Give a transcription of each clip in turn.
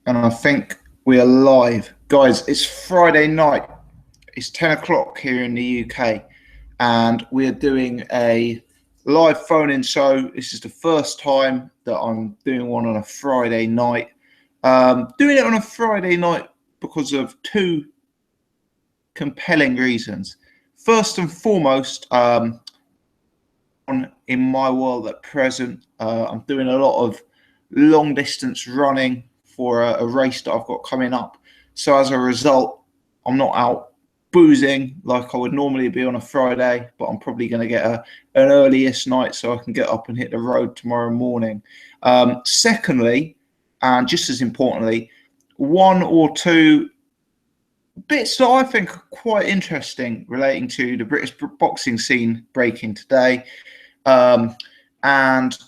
And I think we are live. Guys, it's Friday night. It's 10 o'clock here in the UK. And we're doing a live phone-in show. This is the first time that I'm doing one on a Friday night. Doing it on a Friday night because of two compelling reasons. First and foremost, in my world at present, I'm doing a lot of long distance running for a race that I've got coming up. So as a result, I'm not out boozing like I would normally be on a Friday, but I'm probably going to get an earliest night so I can get up and hit the road tomorrow morning. Secondly, and just as importantly, one or two bits that I think are quite interesting relating to the British boxing scene breaking today. And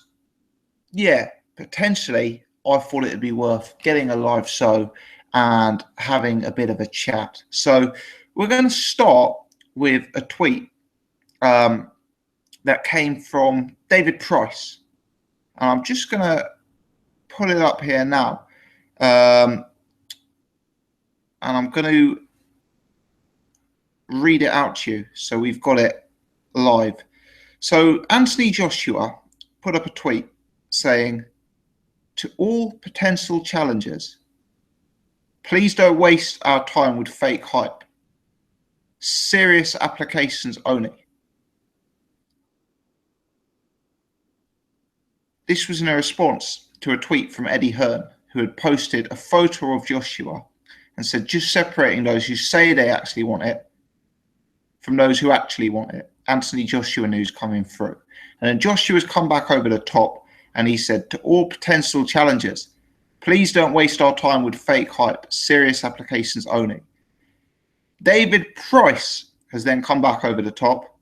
yeah, potentially I thought it'd be worth getting a live show and having a bit of a chat. So we're going to start with a tweet that came from David PrIce. And I'm just going to pull it up here now. And I'm going to read it out to you so we've got it live. So Anthony Joshua put up a tweet saying, "To all potential challengers, please don't waste our time with fake hype. Serious applications only." This was in a response to a tweet from Eddie Hearn, who had posted a photo of Joshua and said, just separating those who say they actually want it from those who actually want it. Anthony Joshua news coming through. And then Joshua's come back over the top and he said, "To all potential challengers, please don't waste our time with fake hype. Serious applications only." David PrIce has then come back over the top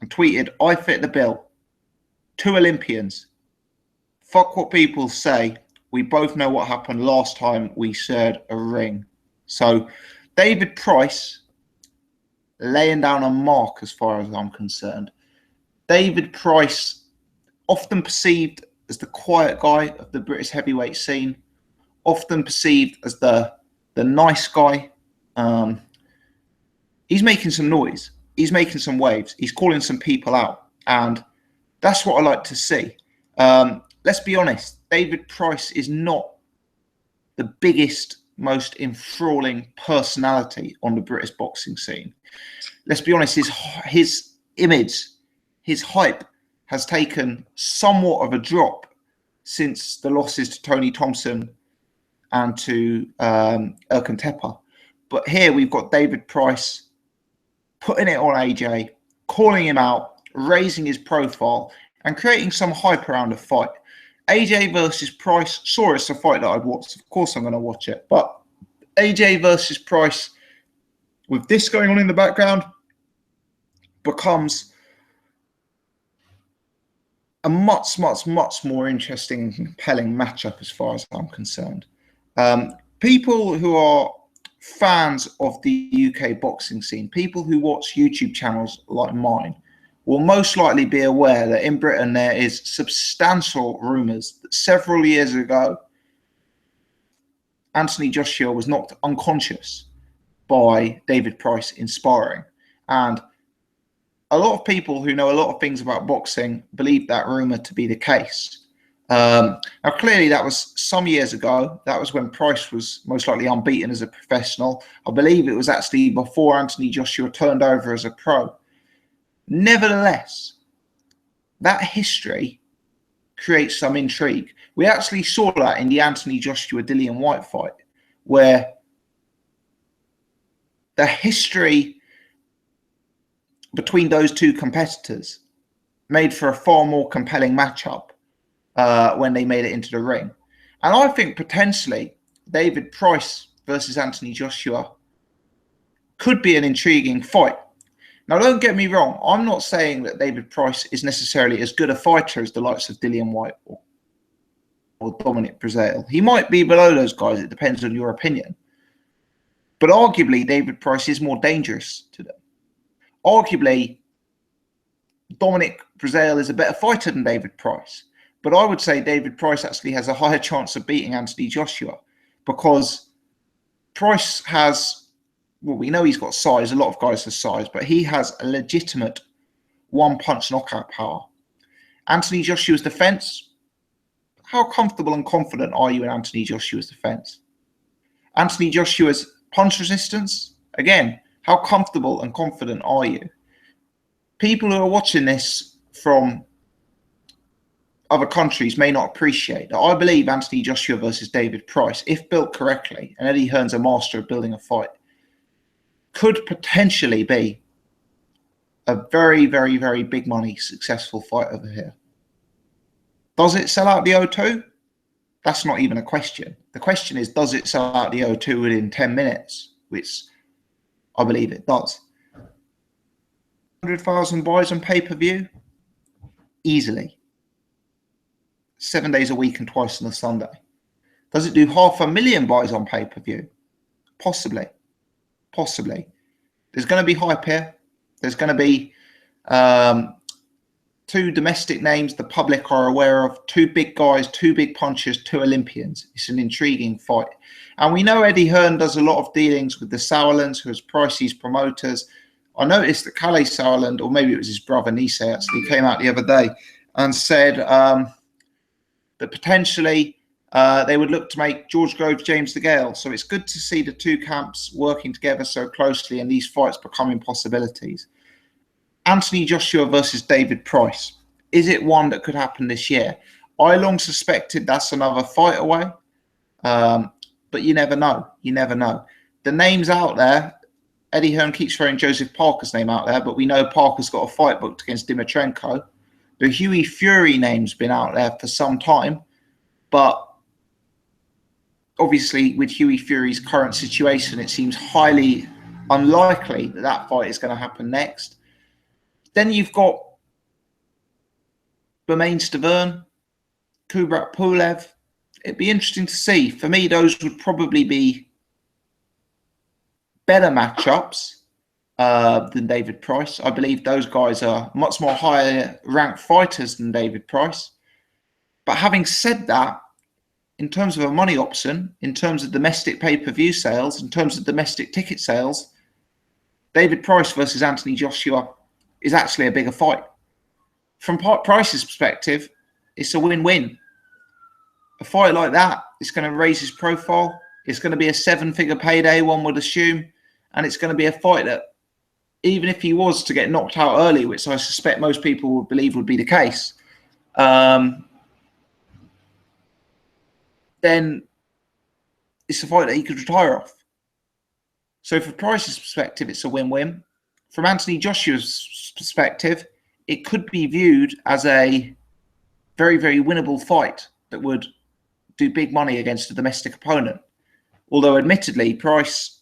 and tweeted, "I fit the bill. 2 Olympians. Fuck what people say. We both know what happened last time we shared a ring." So David PrIce laying down a mark as far as I'm concerned. David PrIce, often perceived as the quiet guy of the British heavyweight scene, often perceived as the nice guy. He's making some noise. He's making some waves. He's calling some people out. And that's what I like to see. Let's be honest, David PrIce is not the biggest, most enthralling personality on the British boxing scene. Let's be honest, his image, his hype has taken somewhat of a drop since the losses to Tony Thompson and to Erkan Tepa. But here we've got David PrIce putting it on AJ, calling him out, raising his profile, and creating some hype around the fight. AJ versus PrIce, sure, it's a fight that I'd watch. Of course I'm going to watch it. But AJ versus PrIce, with this going on in the background, becomes a much more interesting and compelling matchup as far as I'm concerned. People who are fans of the UK boxing scene, people who watch YouTube channels like mine, will most likely be aware that in Britain there is substantial rumours that several years ago Anthony Joshua was knocked unconscious by David PrIce in sparring. And a lot of people who know a lot of things about boxing believe that rumour to be the case. Now, clearly, that was some years ago. That was when PrIce was most likely unbeaten as a professional. I believe it was actually before Anthony Joshua turned over as a pro. Nevertheless, that history creates some intrigue. We actually saw that in the Anthony Joshua-Dillian Whyte fight, where the history between those two competitors made for a far more compelling matchup when they made it into the ring. And I think potentially David PrIce versus Anthony Joshua could be an intriguing fight. Now, don't get me wrong. I'm not saying that David PrIce is necessarily as good a fighter as the likes of Dillian Whyte or Dominic Breazeale. He might be below those guys. It depends on your opinion. But arguably, David PrIce is more dangerous to them. Arguably, Dominic Breazeale is a better fighter than David PrIce. But I would say David PrIce actually has a higher chance of beating Anthony Joshua. because PrIce has, well, we know he's got size. A lot of guys have size, but he has a legitimate one-punch knockout power. Anthony Joshua's defense, how comfortable and confident are you in Anthony Joshua's defense? Anthony Joshua's punch resistance, again, how comfortable and confident are you? People who are watching this from other countries may not appreciate that I believe Anthony Joshua versus David PrIce, if built correctly, and Eddie Hearn's a master of building a fight, could potentially be a very, very, very big money successful fight over here. Does it sell out the O2? That's not even a question. The question is, does it sell out the O2 within 10 minutes? Which I believe it does. 100,000 buys on pay-per-view? Easily. 7 days a week and twice on a Sunday. Does it do 500,000 buys on pay-per-view? Possibly. Possibly. There's going to be hype here. There's going to be two domestic names the public are aware of, two big guys, two big punchers, two Olympians. It's an intriguing fight. And we know Eddie Hearn does a lot of dealings with the Sauerlands, who is PrIce's promoters. I noticed that Calais Sauerland, or maybe it was his brother Nisei, actually came out the other day and said that potentially they would look to make George Groves James DeGale. So it's good to see the two camps working together so closely and these fights becoming possibilities. Anthony Joshua versus David PrIce. Is it one that could happen this year? I long suspected that's another fight away. But you never know. You never know. The names out there, Eddie Hearn keeps throwing Joseph Parker's name out there, but we know Parker's got a fight booked against Dimitrenko. The Hughie Fury name's been out there for some time, but obviously with Hughie Fury's current situation, it seems highly unlikely that that fight is going to happen next. Then you've got Bermain Stavern, Kubrat Pulev. It'd be interesting to see. For me, those would probably be better matchups than David PrIce. I believe those guys are much more higher ranked fighters than David PrIce. But having said that, in terms of a money option, in terms of domestic pay-per-view sales, in terms of domestic ticket sales, David PrIce versus Anthony Joshua is actually a bigger fight. From PrIce's perspective, it's a win-win. A fight like that, it's going to raise his profile. It's going to be a seven-figure payday, one would assume. And it's going to be a fight that, even if he was to get knocked out early, which I suspect most people would believe would be the case, then it's a fight that he could retire off. So from PrIce's perspective, it's a win-win. From Anthony Joshua's perspective, it could be viewed as a very, very winnable fight that would do big money against a domestic opponent. Although, admittedly, PrIce,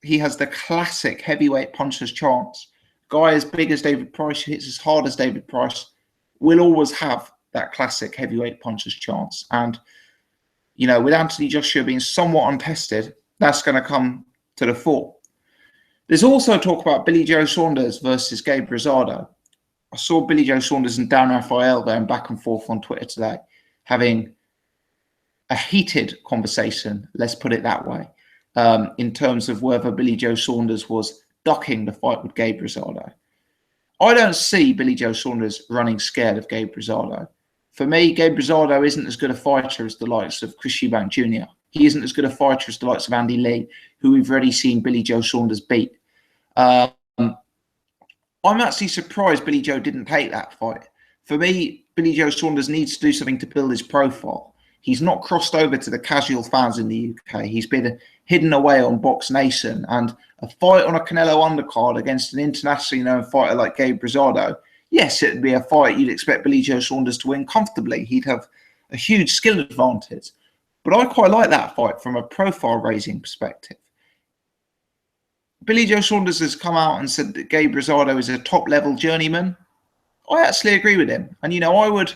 he has the classic heavyweight puncher's chance. Guy as big as David PrIce, who hits as hard as David PrIce, will always have that classic heavyweight puncher's chance. And, you know, with Anthony Joshua being somewhat untested, that's going to come to the fore. There's also talk about Billy Joe Saunders versus Gabe Rosado. I saw Billy Joe Saunders and Dan Rafael going back and forth on Twitter today, having a heated conversation, let's put it that way, in terms of whether Billy Joe Saunders was ducking the fight with Gabe Rosado. I don't see Billy Joe Saunders running scared of Gabe Rosado. For me, Gabe Rosado isn't as good a fighter as the likes of Chris Eubank Jr. He isn't as good a fighter as the likes of Andy Lee, who we've already seen Billy Joe Saunders beat. I'm actually surprised Billy Joe didn't take that fight. For me, Billy Joe Saunders needs to do something to build his profile. He's not crossed over to the casual fans in the UK. He's been hidden away on Box Nation. And a fight on a Canelo undercard against an internationally known fighter like Gabe Rosado, yes, it would be a fight you'd expect Billy Joe Saunders to win comfortably. He'd have a huge skill advantage. But I quite like that fight from a profile-raising perspective. Billy Joe Saunders has come out and said that Gabe Rosado is a top-level journeyman. I actually agree with him. And, you know, I would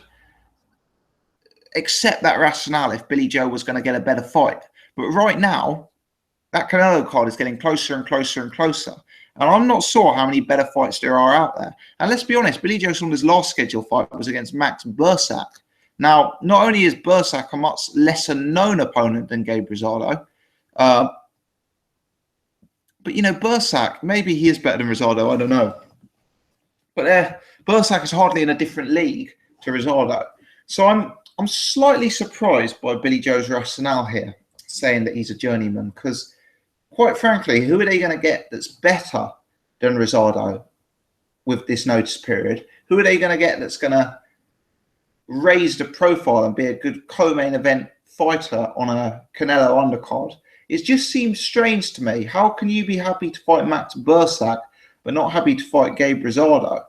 accept that rationale if Billy Joe was going to get a better fight. But right now, that Canelo card is getting closer and closer and closer. And I'm not sure how many better fights there are out there. And let's be honest, Billy Joe Saunders' last scheduled fight was against Max Bursak. Now, not only is Bursak a much lesser known opponent than Gabe Rosado, but, you know, Bursak, maybe he is better than Rosado, I don't know. But Bursak is hardly in a different league to Rosado. So I'm slightly surprised by Billy Joe's rationale here, saying that he's a journeyman, because quite frankly, who are they going to get that's better than Rosado with this notice period? Who are they going to get that's going to raise the profile and be a good co-main event fighter on a Canelo undercard? It just seems strange to me. How can you be happy to fight Max Bursak but not happy to fight Gabe Rosado?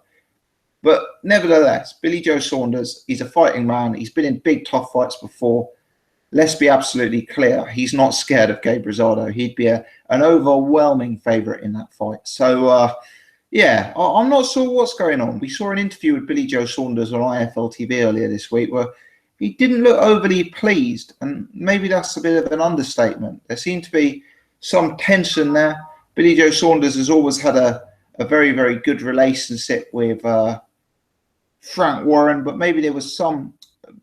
But nevertheless, Billy Joe Saunders, he's a fighting man. He's been in big, tough fights before. Let's be absolutely clear. He's not scared of Gabe Rosado. He'd be an overwhelming favourite in that fight. So, yeah, I'm not sure what's going on. We saw an interview with Billy Joe Saunders on IFL TV earlier this week where he didn't look overly pleased, and maybe that's a bit of an understatement. There seemed to be some tension there. Billy Joe Saunders has always had a very, very good relationship with Frank Warren, but maybe there was some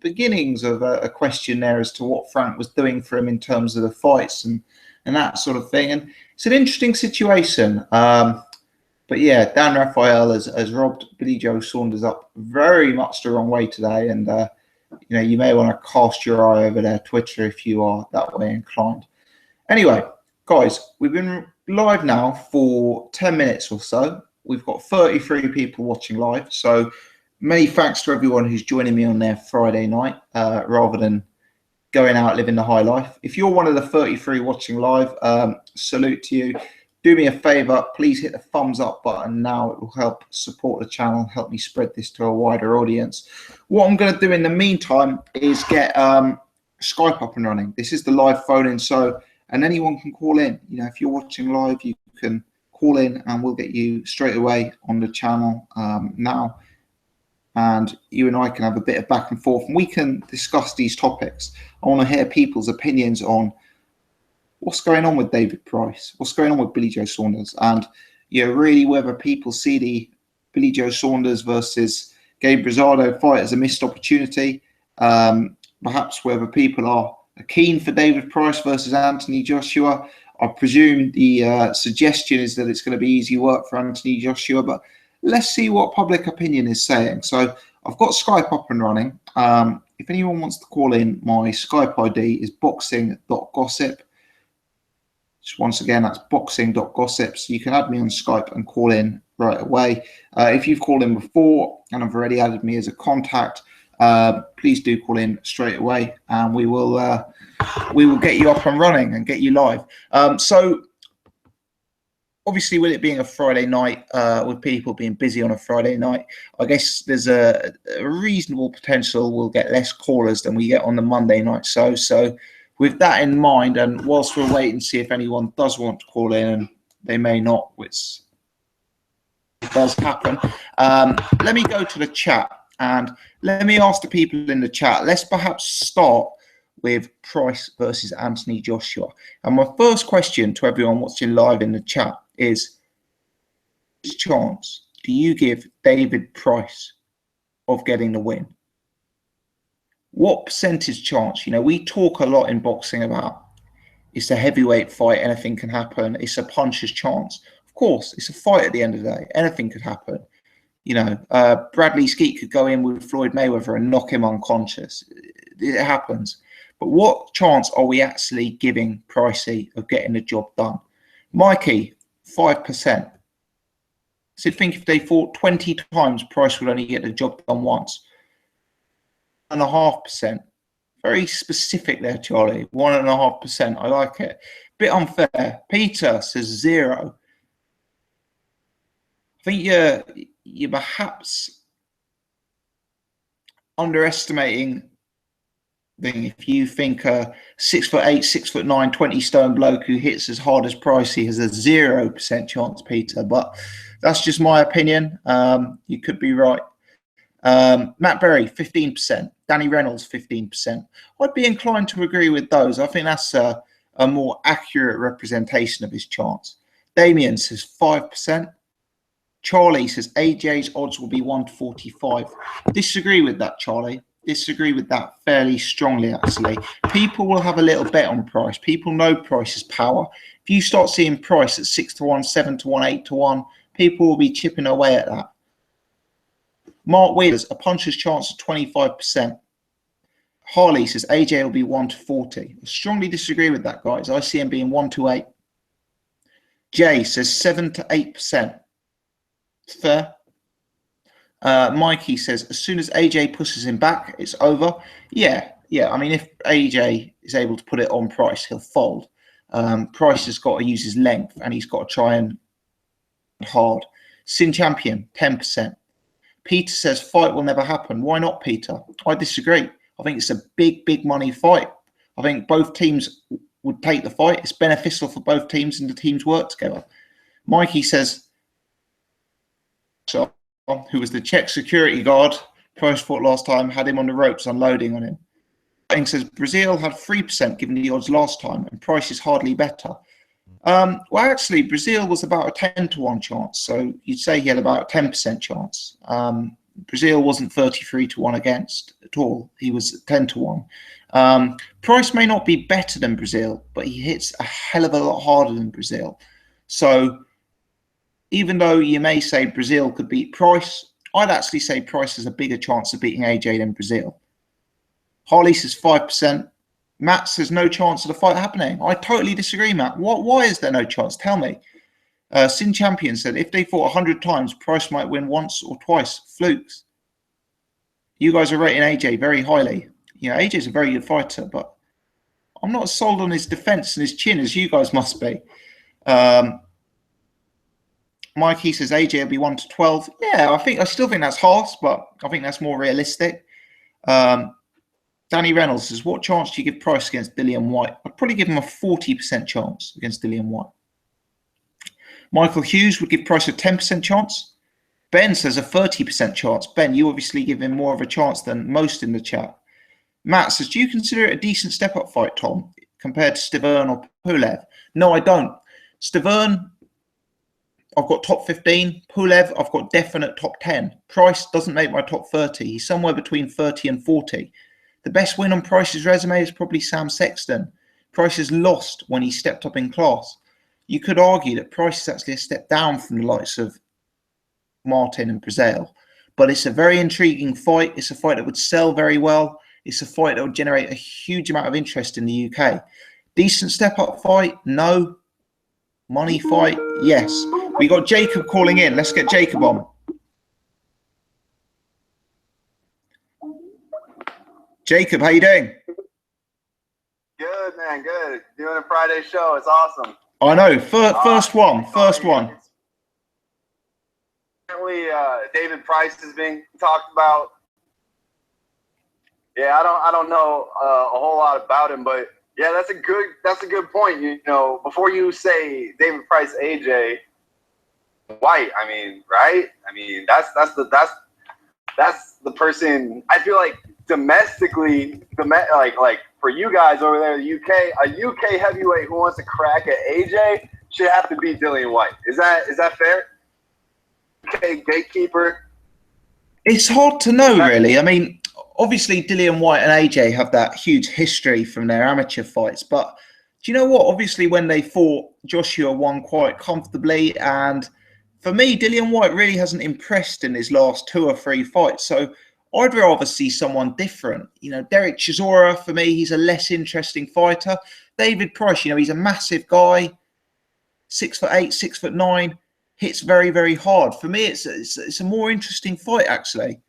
beginnings of a question there as to what Frank was doing for him in terms of the fights and that sort of thing. And it's an interesting situation. But yeah, Dan Raphael has robbed Billy Joe Saunders up very much the wrong way today. And, you know, you may want to cast your eye over their Twitter if you are that way inclined. Anyway, guys, we've been live now for 10 minutes or so. We've got 33 people watching live. So many thanks to everyone who's joining me on their Friday night rather than going out living the high life. If you're one of the 33 watching live, salute to you. Do me a favor, please hit the thumbs up button now. It will help support the channel, help me spread this to a wider audience. What I'm going to do in the meantime is get Skype up and running. This is the live phone-in, and anyone can call in. You know, if you're watching live, you can call in and we'll get you straight away on the channel now. And you and I can have a bit of back and forth and we can discuss these topics. I want to hear people's opinions on what's going on with David PrIce, what's going on with Billy Joe Saunders, and, you know, really whether people see the Billy Joe Saunders versus Gabe Rosado fight as a missed opportunity, perhaps whether people are keen for David PrIce versus Anthony Joshua. I presume the suggestion is that it's going to be easy work for Anthony Joshua, but let's see what public opinion is saying. So I've got Skype up and running. If anyone wants to call in, my Skype ID is boxing.gossip. Just once again, that's boxing.gossip. So you can add me on Skype and call in right away. If you've called in before and have already added me as a contact, please do call in straight away, and we will get you up and running and get you live. So obviously, with it being a Friday night, with people being busy on a Friday night, I guess there's a reasonable potential we'll get less callers than we get on the Monday night. So with that in mind, and whilst we're waiting to see if anyone does want to call in, and they may not, which does happen, let me go to the chat and let me ask the people in the chat. Let's perhaps start with PrIce versus Anthony Joshua. And my first question to everyone watching live in the chat is, which chance do you give David PrIce of getting the win? What percentage chance? You know, we talk a lot in boxing about it's a heavyweight fight, anything can happen. It's a puncher's chance. Of course, it's a fight at the end of the day. Anything could happen. You know, Bradley Skeet could go in with Floyd Mayweather and knock him unconscious. It happens. But what chance are we actually giving Pricey of getting the job done? Mikey, 5%. So think if they fought 20 times, PrIce would only get the job done once. 1.5%. Very specific there, Charlie. 1.5%. I like it. Bit unfair. Peter says 0. I think you're perhaps underestimating. If you think a 6'8", 6'9", 20-stone bloke who hits as hard as Pricey has a 0% chance, Peter. But that's just my opinion. You could be right. Matt Berry, 15%. Danny Reynolds, 15%. I'd be inclined to agree with those. I think that's a more accurate representation of his chance. Damien says 5%. Charlie says AJ's odds will be 1 to 45. Disagree with that, Charlie. disagree with that fairly strongly, actually. People will have a little bet on PrIce. People know PrIce's power. If you start seeing PrIce at 6-1, 7-1, 8-1, people will be chipping away at that. Mark Wheeler's a puncher's chance of 25%. Harley says AJ will be 1-40. I strongly disagree with that, guys. I see him being 1-8. Jay says 7-8%. Fair. Mikey says as soon as AJ pushes him back, it's over. Yeah. I mean, if AJ is able to put it on PrIce, he'll fold. PrIce has got to use his length, and he's got to try and hard. Sin Champion 10%. Peter says fight will never happen. Why not, Peter? I disagree. I think it's a big money fight. I think both teams would take the fight. It's beneficial for both teams, and the teams work together. Mikey says, who was the Czech security guard PrIce fought last time, had him on the ropes unloading on him. He says Brazil had 3% given the odds last time, and PrIce is hardly better. Well, actually, Brazil was about a 10-1 chance, so you'd say he had about a 10% chance. Brazil wasn't 33-1 against at all. He was 10-1. PrIce may not be better than Brazil, but he hits a hell of a lot harder than Brazil. So even though you may say Brazil could beat PrIce, I'd actually say PrIce has a bigger chance of beating AJ than Brazil. Harley says 5%. Matt says no chance of the fight happening. I totally disagree, Matt. Why is there no chance? Tell me. Sin Champion said if they fought 100 times, PrIce might win once or twice. Flukes. You guys are rating AJ very highly. You know, AJ's a very good fighter, but I'm not as sold on his defense and his chin as you guys must be. Mikey says AJ will be 1-12. Yeah, I still think that's harsh, but I think that's more realistic. Danny Reynolds says, what chance do you give PrIce against Dillian White? I'd probably give him a 40% chance against Dillian White. Michael Hughes would give PrIce a 10% chance. Ben says a 30% chance. Ben, you obviously give him more of a chance than most in the chat. Matt says, do you consider it a decent step-up fight, Tom, compared to Stiverne or Pulev? No, I don't. Stiverne, I've got top 15. Pulev, I've got definite top 10. PrIce doesn't make my top 30. He's somewhere between 30 and 40. The best win on PrIce's resume is probably Sam Sexton. PrIce has lost when he stepped up in class. You could argue that PrIce is actually a step down from the likes of Martin and Brazil. But it's a very intriguing fight. It's a fight that would sell very well. It's a fight that would generate a huge amount of interest in the UK. Decent step-up fight? No. Money fight? Yes. We got Jacob calling in. Let's get Jacob on. Jacob, how you doing? Good, man. Good. Doing a Friday show. It's awesome. I know. First one. Apparently, David PrIce is being talked about. Yeah, I don't know a whole lot about him, but yeah, that's a good point. You know, before you say David PrIce, AJ White, I mean, right? I mean, that's the person. I feel like domestically, like for you guys over there in the UK, a UK heavyweight who wants to crack at AJ should have to beat Dillian White. Is that fair? UK gatekeeper. It's hard to know, really. I mean, obviously Dillian White and AJ have that huge history from their amateur fights, but do you know what? Obviously, when they fought, Joshua won quite comfortably, and for me, Dillian White really hasn't impressed in his last 2 or 3 fights. So I'd rather see someone different. You know, Derek Chisora, for me, he's a less interesting fighter. David PrIce, you know, he's a massive guy, 6'8", 6'9", hits very, very hard. For me, it's a more interesting fight, actually.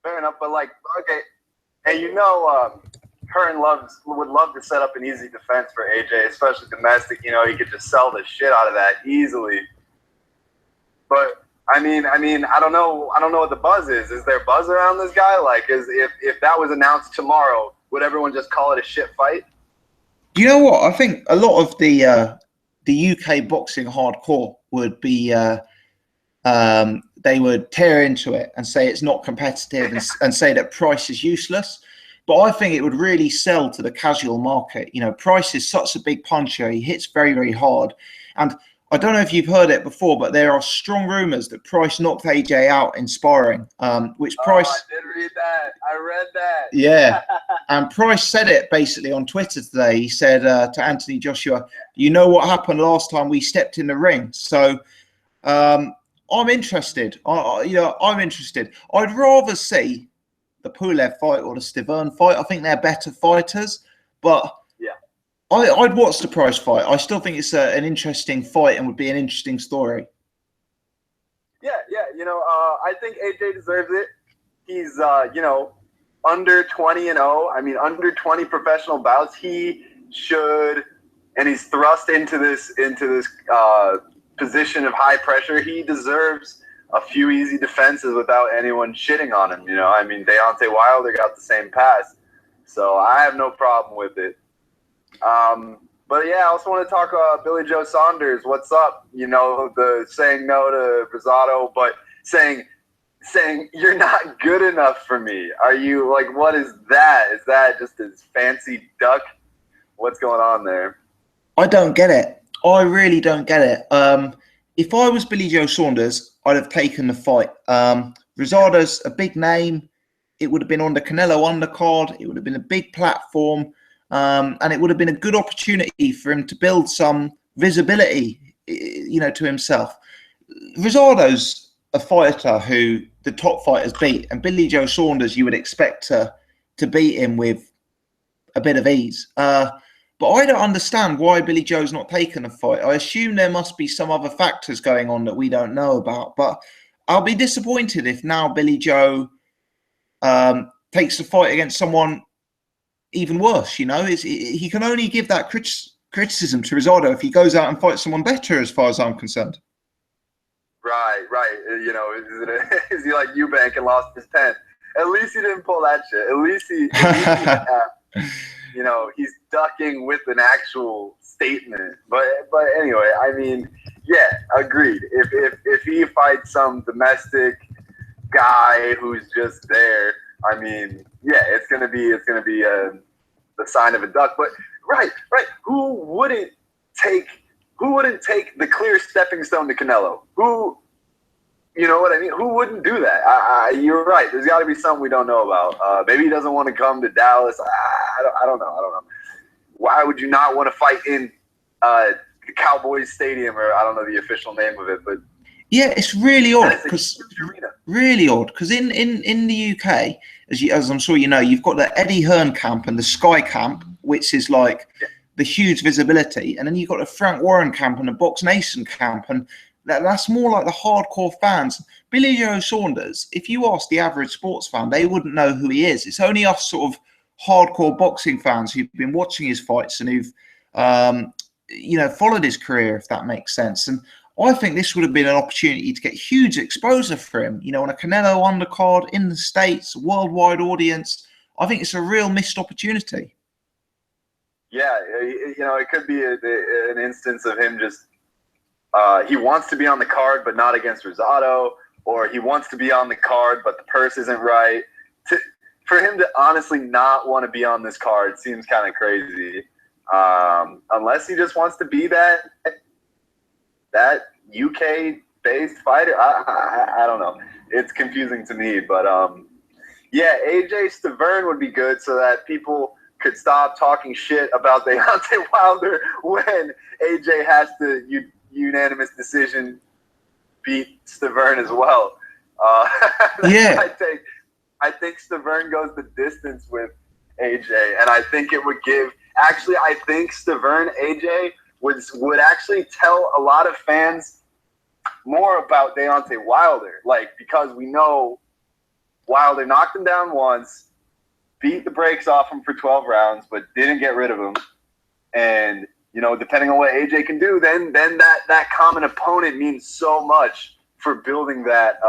Fair enough, but like, okay, and you know, Hearn would love to set up an easy defense for AJ, especially domestic. You know, he could just sell the shit out of that easily. But I mean, I don't know what the buzz is. Is there buzz around this guy? Like, if that was announced tomorrow, would everyone just call it a shit fight? You know what? I think a lot of the UK boxing hardcore would be they would tear into it and say it's not competitive and say that PrIce is useless. But I think it would really sell to the casual market. You know, PrIce is such a big puncher. He hits very, very hard. And I don't know if you've heard it before, but there are strong rumours that PrIce knocked AJ out in sparring, which PrIce... Oh, I did read that. I read that. Yeah. And PrIce said it basically on Twitter today. He said to Anthony Joshua, you know what happened last time we stepped in the ring. So I'm interested. I'm interested. I'd rather see the Pulev fight or the Stiverne fight. I think they're better fighters, but yeah, I'd watch the PrIce fight. I still think it's an interesting fight and would be an interesting story. Yeah. I think AJ deserves it. He's, under 20-0. I mean, under 20 professional bouts. He should, and he's thrust into this position of high pressure. He deserves a few easy defenses without anyone shitting on him. I mean, Deontay Wilder got the same pass, so I have no problem with it. But yeah, I also want to talk about Billy Joe Saunders. What's up? The saying no to Rosado, but saying you're not good enough for me. Are you like, what is that? Is that just his fancy duck? What's going on there? I don't get it. I really don't get it. If I was Billy Joe Saunders, I'd have taken the fight. Rosado's a big name. It would have been on the Canelo undercard. It would have been a big platform. And it would have been a good opportunity for him to build some visibility, to himself. Rosado's a fighter who the top fighters beat, and Billy Joe Saunders you would expect to beat him with a bit of ease. But I don't understand why Billy Joe's not taken a fight. I assume there must be some other factors going on that we don't know about. But I'll be disappointed if now Billy Joe takes the fight against someone even worse. He can only give that criticism to Rosado if he goes out and fights someone better, as far as I'm concerned. Right. Is he like Eubank and lost his pen? At least he didn't pull that shit. At least he he's ducking with an actual statement. But anyway, I mean, yeah, agreed. If he fights some domestic guy who's just there, I mean, yeah, it's gonna be the sign of a duck. But right. Who wouldn't take the clear stepping stone to Canelo? You know what I mean? Who wouldn't do that? You're right. There's got to be something we don't know about. Maybe he doesn't want to come to Dallas. I don't know. Why would you not want to fight in the Cowboys Stadium, or I don't know the official name of it, but yeah, it's really odd because in the UK, as I'm sure you know, you've got the Eddie Hearn camp and the Sky camp, which is like the huge visibility, and then you've got the Frank Warren camp and the Box Nation camp, and that's more like the hardcore fans. Billy Joe Saunders, if you ask the average sports fan, they wouldn't know who he is. It's only us sort of hardcore boxing fans who've been watching his fights and who've followed his career, if that makes sense. And I think this would have been an opportunity to get huge exposure for him, on a Canelo undercard in the States, worldwide audience. I think it's a real missed opportunity. Yeah, it could be an instance of him just he wants to be on the card, but not against Rosado, or he wants to be on the card, but the purse isn't right. For him to honestly not want to be on this card seems kind of crazy, unless he just wants to be that UK-based fighter. I don't know. It's confusing to me, but yeah, AJ Stiverne would be good so that people could stop talking shit about Deontay Wilder when AJ has to unanimous decision beat Stiverne as well. Yeah, I think Stiverne goes the distance with AJ, and I think it would give. Actually, I think Stiverne AJ would actually tell a lot of fans more about Deontay Wilder, because we know Wilder knocked him down once, beat the brakes off him for 12 rounds, but didn't get rid of him. And depending on what AJ can do, then that common opponent means so much for building that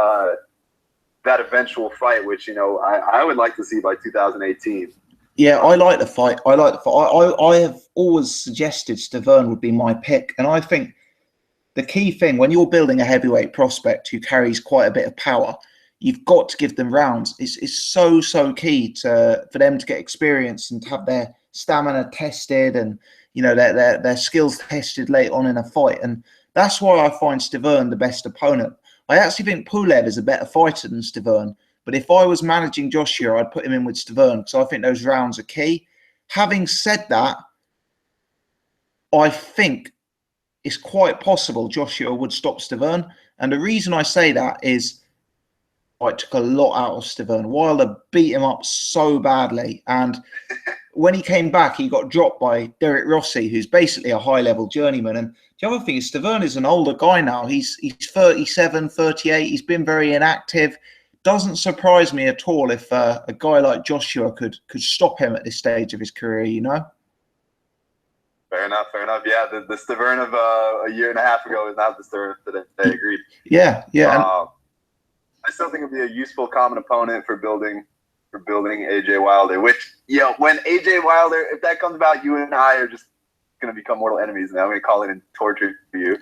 eventual fight, which I would like to see by 2018. Yeah, I like the fight. I have always suggested Stiverne would be my pick, and I think the key thing when you're building a heavyweight prospect who carries quite a bit of power, you've got to give them rounds. It's so key for them to get experience and to have their stamina tested and their skills tested late on in a fight. And That's why I find Stiverne the best opponent. I actually think Pulev is a better fighter than Stiverne. But if I was managing Joshua, I'd put him in with Stiverne because I think those rounds are key. Having said that, I think it's quite possible Joshua would stop Stiverne. And the reason I say that is I took a lot out of Stiverne. Wilder beat him up so badly. And when he came back, he got dropped by Derek Rossi, who's basically a high-level journeyman. And the other thing is Stiverne is an older guy now. He's 37, 38. He's been very inactive. Doesn't surprise me at all if a guy like Joshua could stop him at this stage of his career, you know? Fair enough. Yeah, the Stiverne of a year and a half ago is not the Stiverne today. I agree. Yeah. I still think it'd be a useful common opponent for building AJ Wilder. Which, when AJ Wilder, if that comes about, you and I are just gonna become mortal enemies. Now I'm gonna call it in torture for you.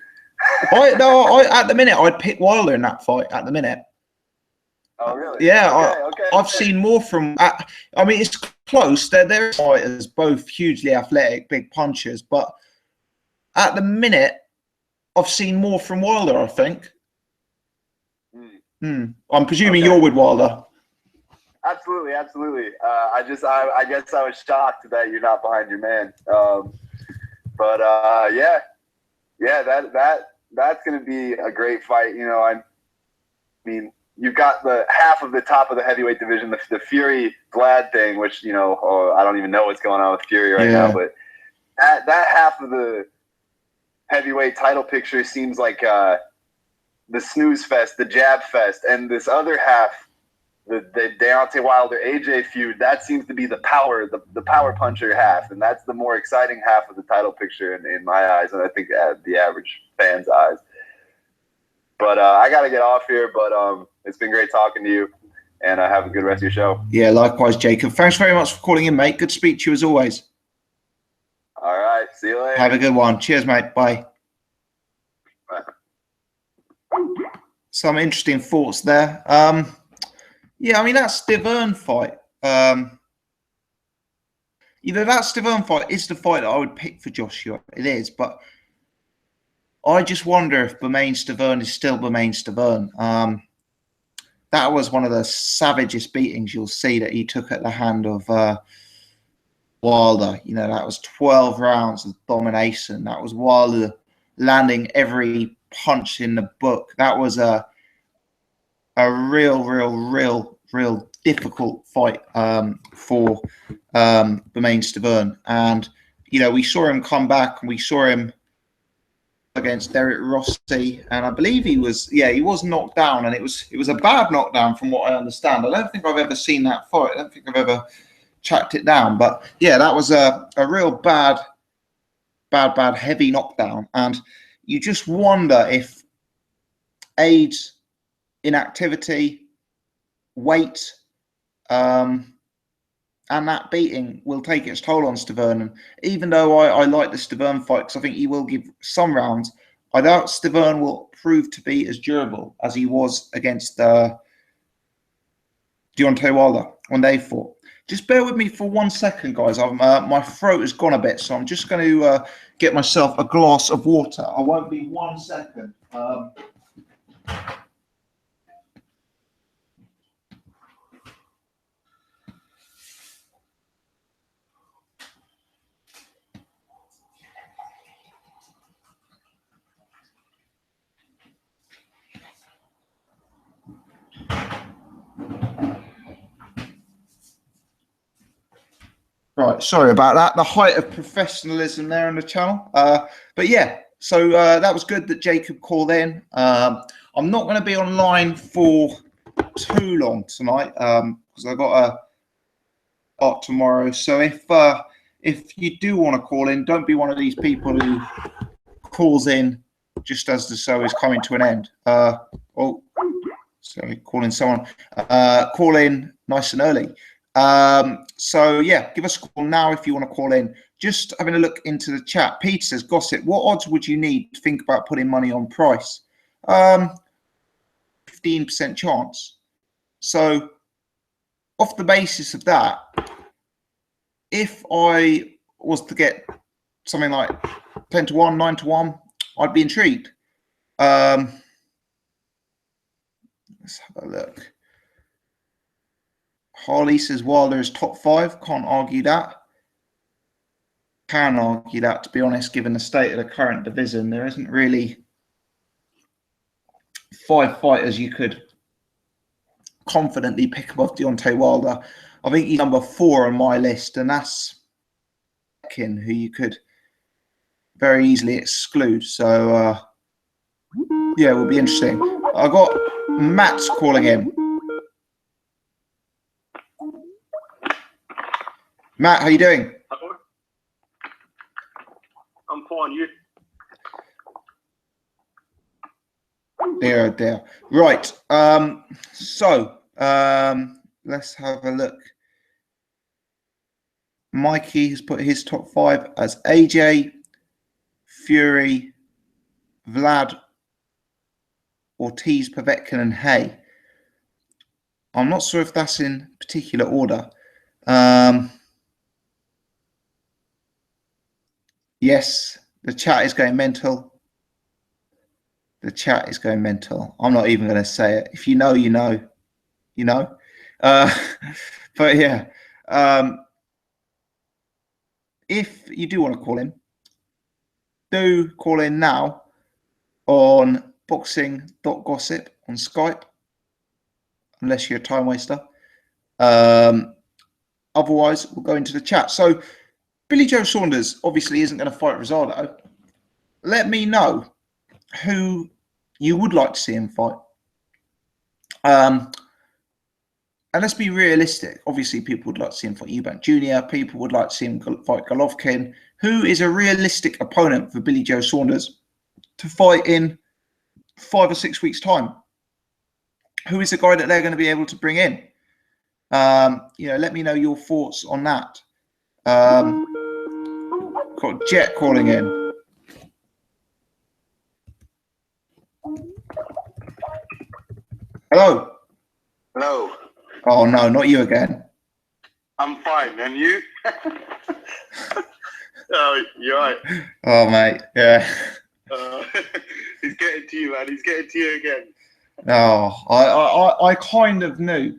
At the minute I'd pick Wilder in that fight. At the minute. Oh really? Yeah. Okay. I've seen more from. I mean, it's close. They're fighters, both hugely athletic, big punchers. But at the minute, I've seen more from Wilder. I think. I'm presuming you're with Wilder. Absolutely. I guess I was shocked that you're not behind your man. That's gonna be a great fight. I mean, you've got the half of the top of the heavyweight division, the Fury Vlad thing, which I don't even know what's going on with Fury right now, but that half of the heavyweight title picture seems like the snooze fest, the jab fest, and this other half, the Deontay Wilder AJ feud, that seems to be the power puncher half, and that's the more exciting half of the title picture in my eyes, and I think the average fan's eyes. But I got to get off here, but it's been great talking to you, and have a good rest of your show. Yeah, likewise, Jacob. Thanks very much for calling in, mate. Good to speak to you as always. All right, see you later. Have a good one. Cheers, mate. Bye. Some interesting thoughts there. Yeah, I mean, that Stiverne fight. That Stiverne fight is the fight that I would pick for Joshua. It is, but I just wonder if Bermane Stiverne is still Bermane Stiverne. That was one of the savagest beatings you'll see that he took at the hand of Wilder. That was 12 rounds of domination. That was Wilder landing every punch in the book. That was a real difficult fight for Bermane Stiverne. And we saw him come back, and we saw him against Derek Rossi, and I believe he was knocked down, and it was a bad knockdown from what I understand. I don't think I've ever seen that fight. I don't think I've ever tracked it down, but yeah, that was a real bad heavy knockdown. And you just wonder if age, inactivity, weight, and that beating will take its toll on Stiverne. And even though I like the Stiverne fight, because I think he will give some rounds, I doubt Stiverne will prove to be as durable as he was against Deontay Wilder when they fought. Just bear with me for 1 second, guys. My throat has gone a bit, so I'm just going to get myself a glass of water. I won't be 1 second. Right, sorry about that. The height of professionalism there on the channel. But yeah, so that was good that Jacob called in. I'm not going to be online for too long tonight because I got a start tomorrow. So if you do want to call in, don't be one of these people who calls in just as the show is coming to an end. Sorry, calling someone. Call in nice and early. So yeah, give us a call now if you want to call in. Just having a look into the chat. Peter says, Gossip, what odds would you need to think about putting money on PrIce? 15% chance. So off the basis of that, if I was to get something like 10 to 1, 9 to 1, I'd be intrigued. Let's have a look. Harley says Wilder is top 5. Can't argue that. Can argue that, to be honest, given the state of the current division. There isn't really 5 fighters you could confidently pick above Deontay Wilder. I think he's number 4 on my list, and that's who you could very easily exclude. So, yeah, it will be interesting. I got Matt calling in. Matt, how you doing? I'm fine, you? There. Right. So, let's have a look. Mikey has put his top 5 as AJ, Fury, Vlad, Ortiz, Povetkin, and Hay. I'm not sure if that's in particular order. Yes, the chat is going mental. The chat is going mental. I'm not even going to say it. If you know, you know. You know. But yeah. If you do want to call in, do call in now on boxing.gossip on Skype, unless you're a time waster. Otherwise, we'll go into the chat. So, Billy Joe Saunders obviously isn't going to fight Rosado. Let me know who you would like to see him fight. And let's be realistic. Obviously, people would like to see him fight Eubank Jr. People would like to see him fight Golovkin. Who is a realistic opponent for Billy Joe Saunders to fight in 5 or 6 weeks' time? Who is the guy that they're going to be able to bring in? Let me know your thoughts on that. Got Jet calling in. Hello. Hello. Oh, no, not you again. I'm fine, and you? Oh, you're right. Oh, mate, yeah. He's getting to you, man. He's getting to you again. Oh, I kind of knew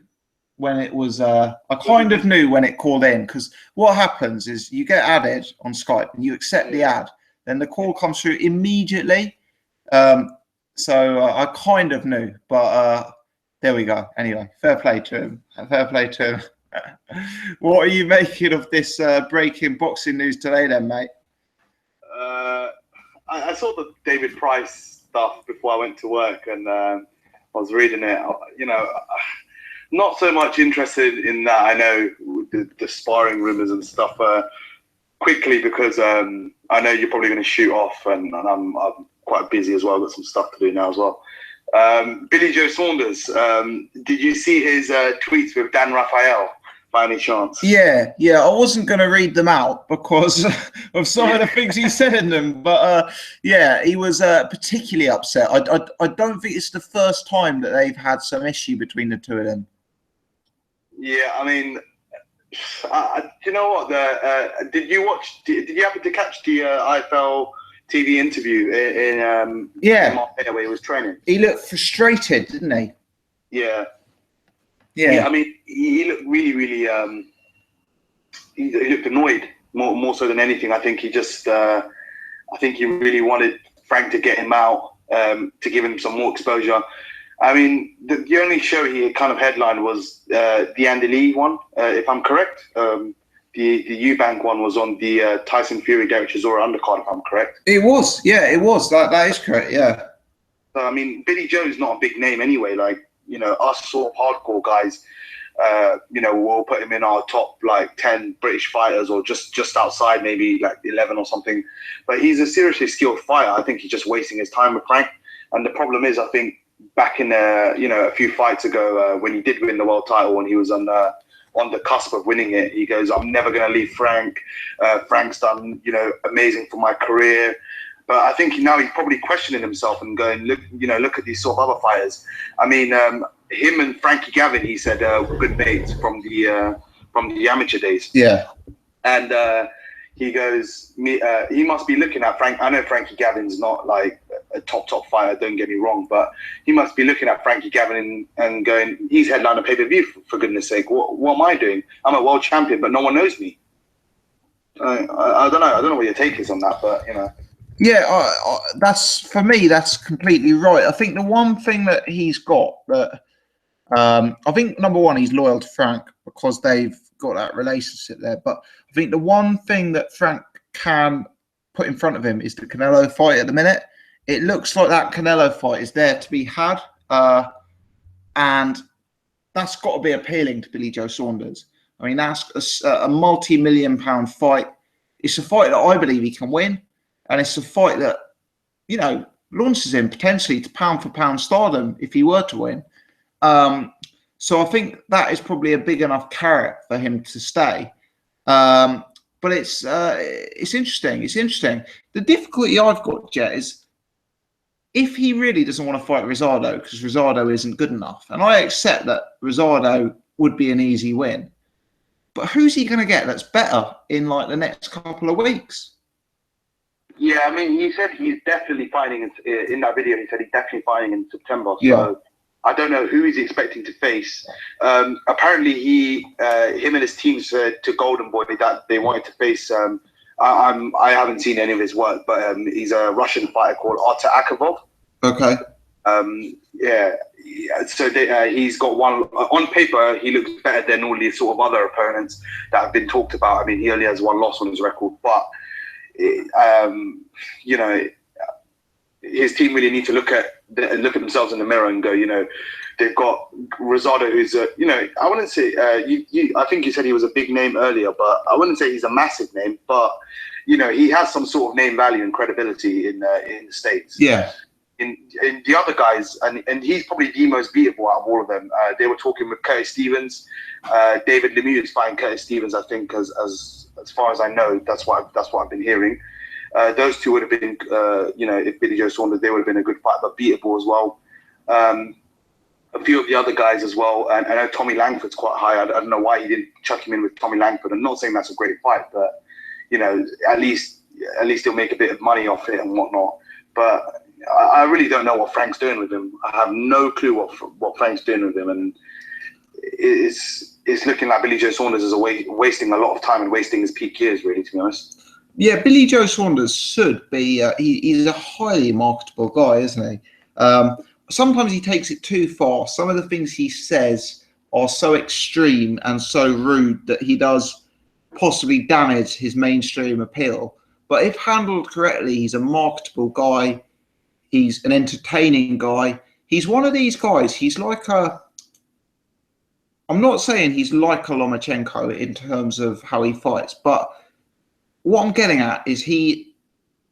when it was, I kind of knew when it called in, because what happens is you get added on Skype and you accept the ad, then the call comes through immediately. So I kind of knew, but there we go. Anyway, fair play to him. Fair play to him. What are you making of this breaking boxing news today then, mate? I saw the David PrIce stuff before I went to work, and I was reading it. Not so much interested in that. I know the sparring rumors and stuff quickly, because I know you're probably going to shoot off, and I'm quite busy as well. I've got some stuff to do now as well. Billy Joe Saunders, did you see his tweets with Dan Raphael by any chance? Yeah. I wasn't going to read them out because of some of the things he said in them. But yeah, he was particularly upset. I don't think it's the first time that they've had some issue between the two of them. Yeah, I mean, you know what? Did you happen to catch the IFL TV interview in Marseille where he was training? He looked frustrated, didn't he? Yeah. I mean, he looked really, he looked annoyed more so than anything. I think he just, I think he really wanted Frank to get him out, to give him some more exposure. I mean, the only show he kind of headlined was the Andy Lee one, if I'm correct. The Eubank one was on the Tyson Fury Derek Chisora undercard, if I'm correct. It was, yeah, it was. That is correct, yeah. So, I mean, Billy Joe's not a big name anyway. Like, us sort of hardcore guys, we'll put him in our top, 10 British fighters, or just outside, maybe 11 or something. But he's a seriously skilled fighter. I think he's just wasting his time with Frank. And the problem is, I think, back in, a few fights ago, when he did win the world title, and he was on the cusp of winning it, he goes, "I'm never going to leave Frank. Frank's done, amazing for my career." But I think now he's probably questioning himself and going, look at these sort of other fighters. I mean, him and Frankie Gavin, he said, were good mates from the amateur days. Yeah. And he goes, he must be looking at Frank. I know Frankie Gavin's not a top fighter. Don't get me wrong, but he must be looking at Frankie Gavin and going, he's headline a pay-per-view for goodness sake. What am I doing? I'm a world champion, but no one knows me. I don't know. I don't know what your take is on that, but you know. Yeah, that's for me. That's completely right. I think the one thing that he's got that I think number one, he's loyal to Frank because they've got that relationship there. But I think the one thing that Frank can put in front of him is the Canelo fight at the minute. It looks like that Canelo fight is there to be had, and that's got to be appealing to Billy Joe Saunders. I mean, that's a multi-million-pound fight. It's a fight that I believe he can win, and it's a fight that, you know, launches him potentially to pound-for-pound stardom if he were to win. So I think that is probably a big enough carrot for him to stay. But it's interesting. It's interesting. The difficulty I've got, Jet, is if he really doesn't want to fight Rosado because Rosado isn't good enough, and I accept that Rosado would be an easy win, but who's he going to get that's better in like the next couple of weeks? Yeah, I mean, he said he's definitely fighting in that video. He said he's definitely fighting in September. So Yeah. I don't know who he's expecting to face. Apparently, him and his team said to Golden Boy that they wanted to face. I haven't seen any of his work, but he's a Russian fighter called Artur Akavov. Okay. Yeah. So he's got one on paper. He looks better than all these sort of other opponents that have been talked about. I mean, he only has one loss on his record, but you know, his team really need to look at themselves in the mirror and go, you know, they've got Rosado, who's you know, I wouldn't say I think you said he was a big name earlier, but I wouldn't say he's a massive name, but you know, he has some sort of name value and credibility in the States. Yeah. In the other guys, and he's probably the most beatable out of all of them. They were talking with Curtis Stevens. David Lemieux is fighting Curtis Stevens, I think, as far as I know. That's what I've been hearing. Those two would have been, you know, if Billy Joe Saunders, they would have been a good fight, but beatable as well. A few of the other guys as well, and I know Tommy Langford's quite high. I don't know why he didn't chuck him in with Tommy Langford. I'm not saying that's a great fight, but you know, at least he'll make a bit of money off it and whatnot. But I really don't know what Frank's doing with him. I have no clue what Frank's doing with him, and it's looking like Billy Joe Saunders is wasting a lot of time and wasting his peak years, really, to be honest. Yeah, Billy Joe Saunders should be. He's a highly marketable guy, isn't he? Sometimes he takes it too far. Some of the things he says are so extreme and so rude that he does possibly damage his mainstream appeal. But if handled correctly, he's a marketable guy. He's an entertaining guy. He's one of these guys. He's like I'm not saying he's like a Lomachenko in terms of how he fights, but what I'm getting at is he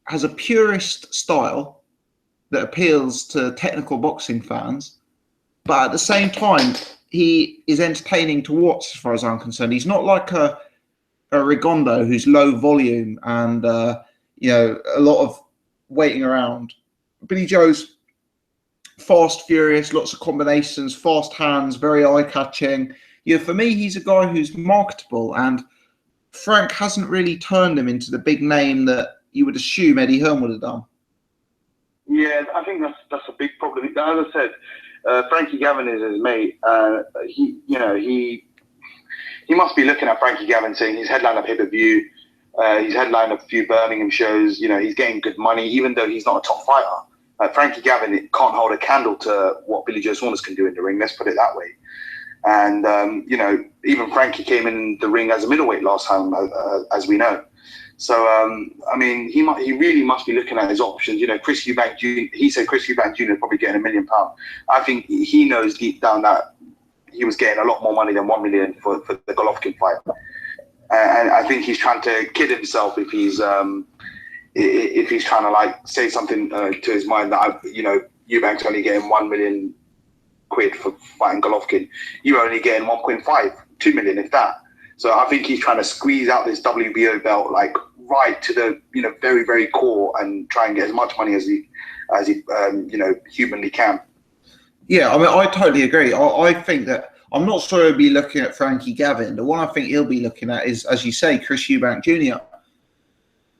has a purist style that appeals to technical boxing fans, but at the same time, he is entertaining to watch as far as I'm concerned. He's not like a Rigondo who's low volume and, you know, a lot of waiting around. Billy Joe's fast, furious, lots of combinations, fast hands, very eye-catching. You know, for me, he's a guy who's marketable, and Frank hasn't really turned him into the big name that you would assume Eddie Hearn would have done. Yeah, I think that's a big problem. As I said, Frankie Gavin is his mate. He must be looking at Frankie Gavin saying he's headlined a pay-per-view. He's headlined a few Birmingham shows. You know, he's getting good money, even though he's not a top fighter. Frankie Gavin can't hold a candle to what Billy Joe Saunders can do in the ring. Let's put it that way. And you know, even Frankie came in the ring as a middleweight last time, as we know. So I mean, he really must be looking at his options. You know, Chris Eubank Jr. He said Chris Eubank Jr. is probably getting £1 million. I think he knows deep down that he was getting a lot more money than $1 million for the Golovkin fight. And I think he's trying to kid himself if he's trying to like say something to his mind that Eubank's only getting £1 million for fighting Golovkin. You're only getting 1.5, 2 million, if that. So I think he's trying to squeeze out this WBO belt like right to the very, very core and try and get as much money as he humanly can. Yeah, I mean, I totally agree. I think that I'm not sure he'll be looking at Frankie Gavin. The one I think he'll be looking at is, as you say, Chris Eubank Jr.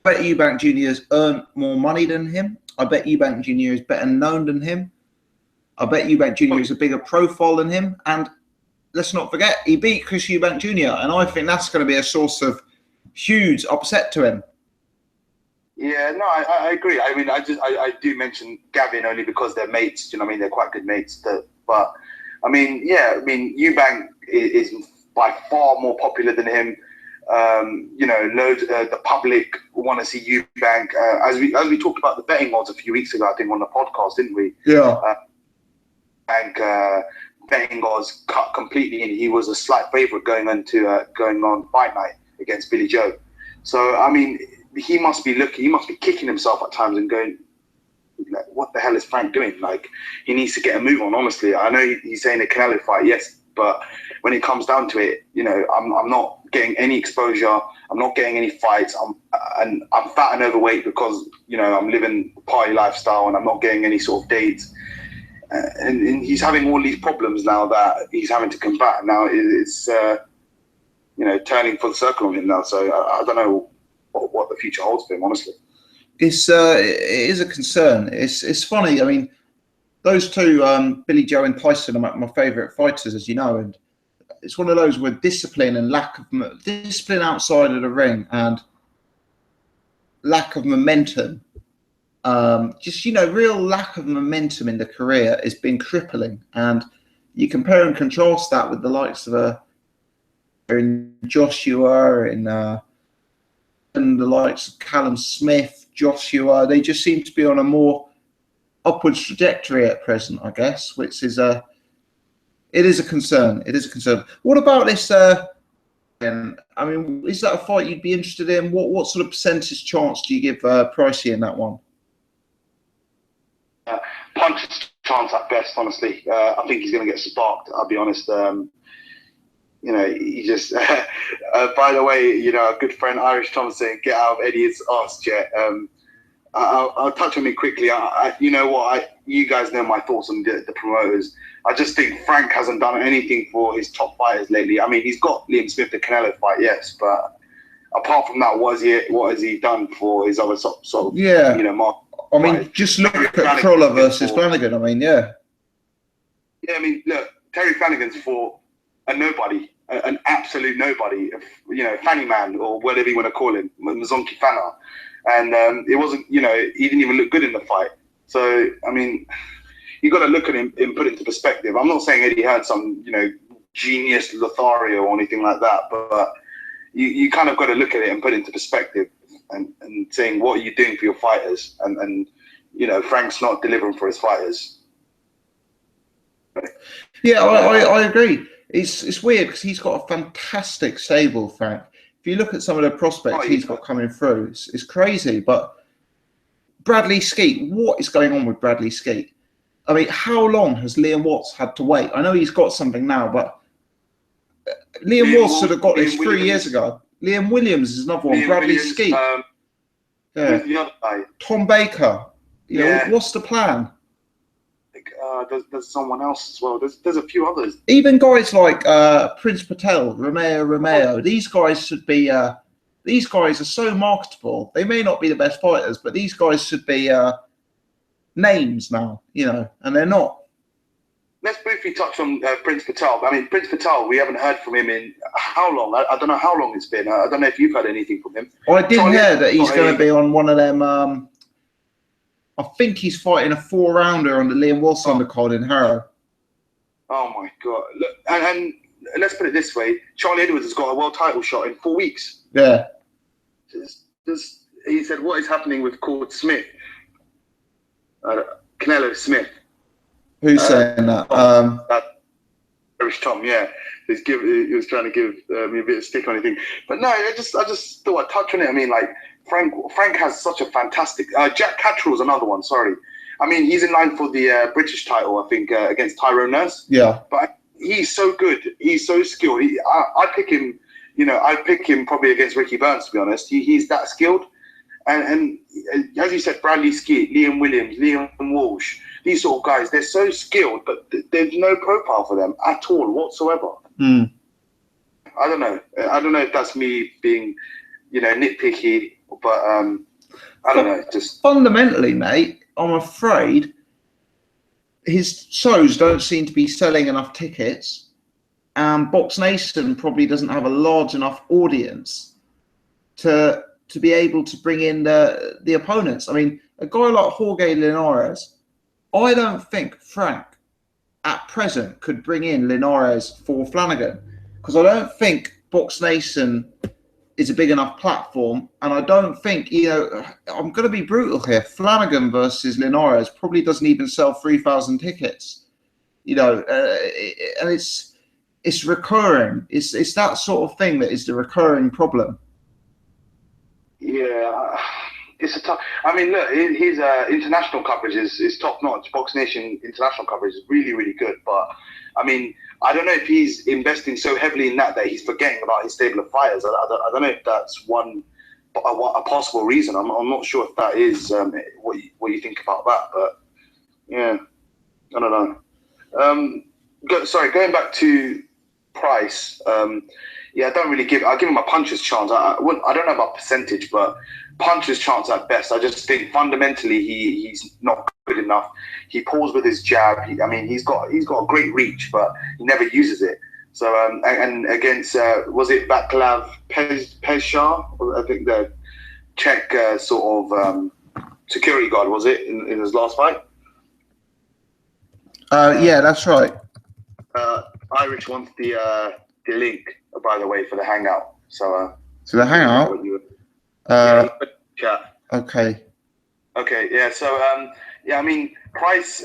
I bet Eubank Jr. has earned more money than him. I bet Eubank Jr. is better known than him. I bet Eubank Jr. is a bigger profile than him. And let's not forget, he beat Chris Eubank Jr. And I think that's going to be a source of huge upset to him. Yeah, no, I agree. I mean, I do mention Gavin only because they're mates. You know what I mean? They're quite good mates. But I mean, yeah, I mean, Eubank is by far more popular than him. You know, loads. The public want to see Eubank. As we talked about the betting odds a few weeks ago, I think on the podcast, didn't we? Yeah. Betting odds cut completely, and he was a slight favourite going on fight night against Billy Joe. So I mean, he must be kicking himself at times and going, like, what the hell is Frank doing? Like, he needs to get a move on. Honestly, I know he's saying a Canelo fight, yes, but when it comes down to it, you know, I'm not getting any exposure. I'm not getting any fights. I'm fat and overweight because, you know, I'm living a party lifestyle and I'm not getting any sort of dates. And he's having all these problems now that he's having to combat. Now it's you know, turning full circle on him now. So I don't know what the future holds for him, honestly. It is a concern. It's funny. I mean, those two, Billy Joe and Tyson, are my favourite fighters, as you know, and it's one of those where discipline and lack of discipline outside of the ring and lack of momentum, just, you know, real lack of momentum in the career has been crippling. And you compare and contrast that with the likes of Joshua and the likes of Callum Smith, Joshua. They just seem to be on a more upwards trajectory at present, I guess, which is it is a concern. It is a concern. What about this? I mean, is that a fight you'd be interested in? What sort of percentage chance do you give PrIce in that one? Punch chance at best, honestly. I think he's going to get sparked. I'll be honest. You know, he just. By the way, you know, a good friend Irish Tom saying, "Get out of Eddie's arse, Jet." I'll touch on it quickly. You know what? You guys know my thoughts on the promoters. I just think Frank hasn't done anything for his top fighters lately. I mean, he's got Liam Smith, the Canelo fight, yes, but apart from that, what has he done for his other sort of, yeah, you know, mark? I mean, just look at Crawler versus Flanagan. I mean, yeah. Yeah, I mean, look, Terry Flanagan's for a nobody, an absolute nobody, you know, Fanny Man or whatever you want to call him, Mzonki Fana. And it wasn't, you know, he didn't even look good in the fight. So, I mean, you got to look at him and put it into perspective. I'm not saying Eddie had some, you know, genius Lothario or anything like that, but you kind of got to look at it and put it into perspective and saying, what are you doing for your fighters? And you know, Frank's not delivering for his fighters. Yeah, I agree. It's weird because he's got a fantastic stable, Frank. If you look at some of the prospects he's got coming through, it's crazy. But Bradley Skeet, what is going on with Bradley Skeet? I mean, how long has Liam Watts had to wait? I know he's got something now, but Liam Watts should have got this 3 years ago. Liam Williams is another one. Bradley Skeet. The other guy? Tom Baker. You know, what's the plan? There's someone else as well. There's a few others. Even guys like Prince Patel, Romeo. These guys should be. These guys are so marketable. They may not be the best fighters, but these guys should be names now. You know, and they're not. Let's briefly touch on Prince Patel. I mean, Prince Patel, we haven't heard from him in how long? I don't know how long it's been. I don't know if you've heard anything from him. I did hear that he's going to be on one of them. I think he's fighting a 4-rounder on the Liam Wilson undercard in Harrow. Oh my God! Look, and let's put it this way: Charlie Edwards has got a world title shot in 4 weeks. Yeah. He said, "What is happening with Cord Smith? Canelo Smith." Who's saying that? Irish Tom, yeah. He was trying to give me a bit of stick on anything, but no, I just thought I'd touch on it. I mean, like Frank has such a fantastic. Jack Catterall's another one. Sorry, I mean he's in line for the British title, I think, against Tyrone Nurse. Yeah, but he's so good. He's so skilled. I pick him. You know, I'd pick him probably against Ricky Burns, to be honest. He's that skilled, and as you said, Bradley Skeet, Liam Williams, Liam Walsh. These sort of guys, they're so skilled, but there's no profile for them at all whatsoever. Mm. I don't know. I don't know if that's me being, you know, nitpicky, but I don't know. Just fundamentally, mate, I'm afraid his shows don't seem to be selling enough tickets, and Box Nation probably doesn't have a large enough audience to be able to bring in the opponents. I mean, a guy like Jorge Linares, I don't think Frank at present could bring in Linares for Flanagan, because I don't think Box Nation is a big enough platform, and I don't think, you know, I'm going to be brutal here, Flanagan versus Linares probably doesn't even sell 3,000 tickets, you know, and it's recurring. It's that sort of thing that is the recurring problem. Yeah, it's a tough. I mean, look, his international coverage is top notch. Box Nation international coverage is really, really good. But I mean, I don't know if he's investing so heavily in that he's forgetting about his stable of fighters. I don't know if that's a possible reason. I'm not sure if that is what you think about that. But yeah, I don't know. Going back to PrIce. Yeah, I don't really I'll give him a puncher's chance. I don't know about percentage, but puncher's chance at best. I just think fundamentally he's not good enough. He pulls with his jab. He's got a great reach, but he never uses it. So and against was it Vaclav Pezshar? I think the Czech sort of security guard, was it in his last fight? Yeah, that's right. Irish wants the link, by the way, for the hangout. So the hangout. Chat. Okay. Okay. Yeah. So yeah. I mean, PrIce.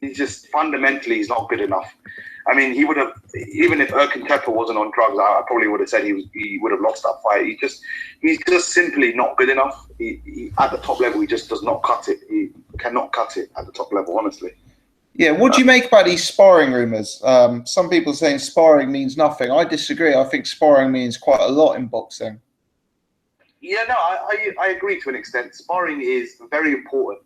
He's just fundamentally he's not good enough. I mean, he would have, even if Erkan Tepe wasn't on drugs, I probably would have said he would have lost that fight. He's just simply not good enough. He at the top level, he just does not cut it. He cannot cut it at the top level, honestly. Yeah, what do you make about these sparring rumours? Some people are saying sparring means nothing. I disagree. I think sparring means quite a lot in boxing. Yeah, no, I agree to an extent. Sparring is very important,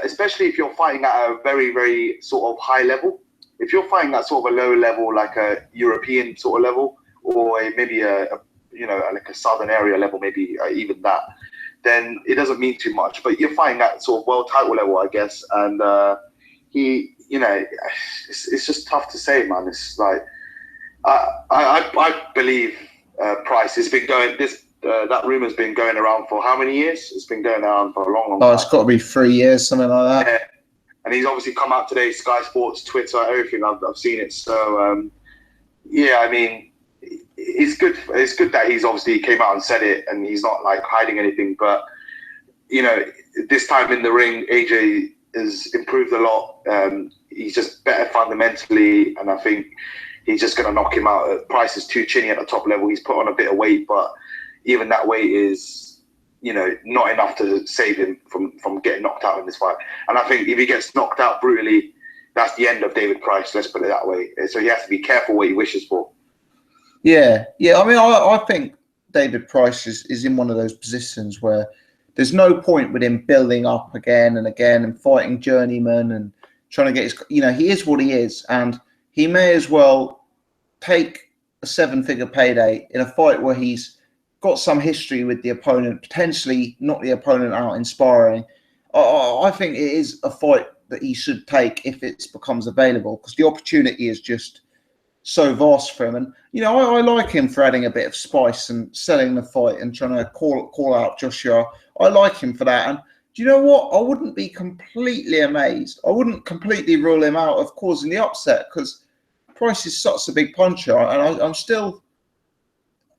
especially if you're fighting at a very, very sort of high level. If you're fighting at sort of a low level, like a European sort of level, or maybe like a southern area level, maybe even that, then it doesn't mean too much. But you're fighting at sort of world title level, I guess, and it's just tough to say, man. It's like I believe PrIce has been going. That rumor's been going around for how many years? It's been going around for a long time. It's got to be 3 years, something like that. Yeah. And he's obviously come out today, Sky Sports, Twitter, everything. I've seen it. So yeah, I mean, it's good. It's good that he's obviously came out and said it, and he's not like hiding anything. But you know, this time in the ring, AJ has improved a lot. He's just better fundamentally, and I think he's just going to knock him out. PrIce is too chinny at the top level. He's put on a bit of weight, but even that weight is, not enough to save him from getting knocked out in this fight. And I think if he gets knocked out brutally, that's the end of David PrIce. Let's put it that way. So he has to be careful what he wishes for. Yeah. I mean, I think David PrIce is in one of those positions where there's no point with him building up again and again and fighting journeyman and trying to get his, he is what he is. And he may as well take a 7-figure payday in a fight where he's got some history with the opponent, potentially knock the opponent out in sparring. I think it is a fight that he should take if it becomes available, because the opportunity is just so vast for him. And, I like him for adding a bit of spice and selling the fight and trying to call out Joshua. I like him for that. And do you know what? I wouldn't be completely amazed. I wouldn't completely rule him out of causing the upset, because PrIce is such a big puncher. And I'm still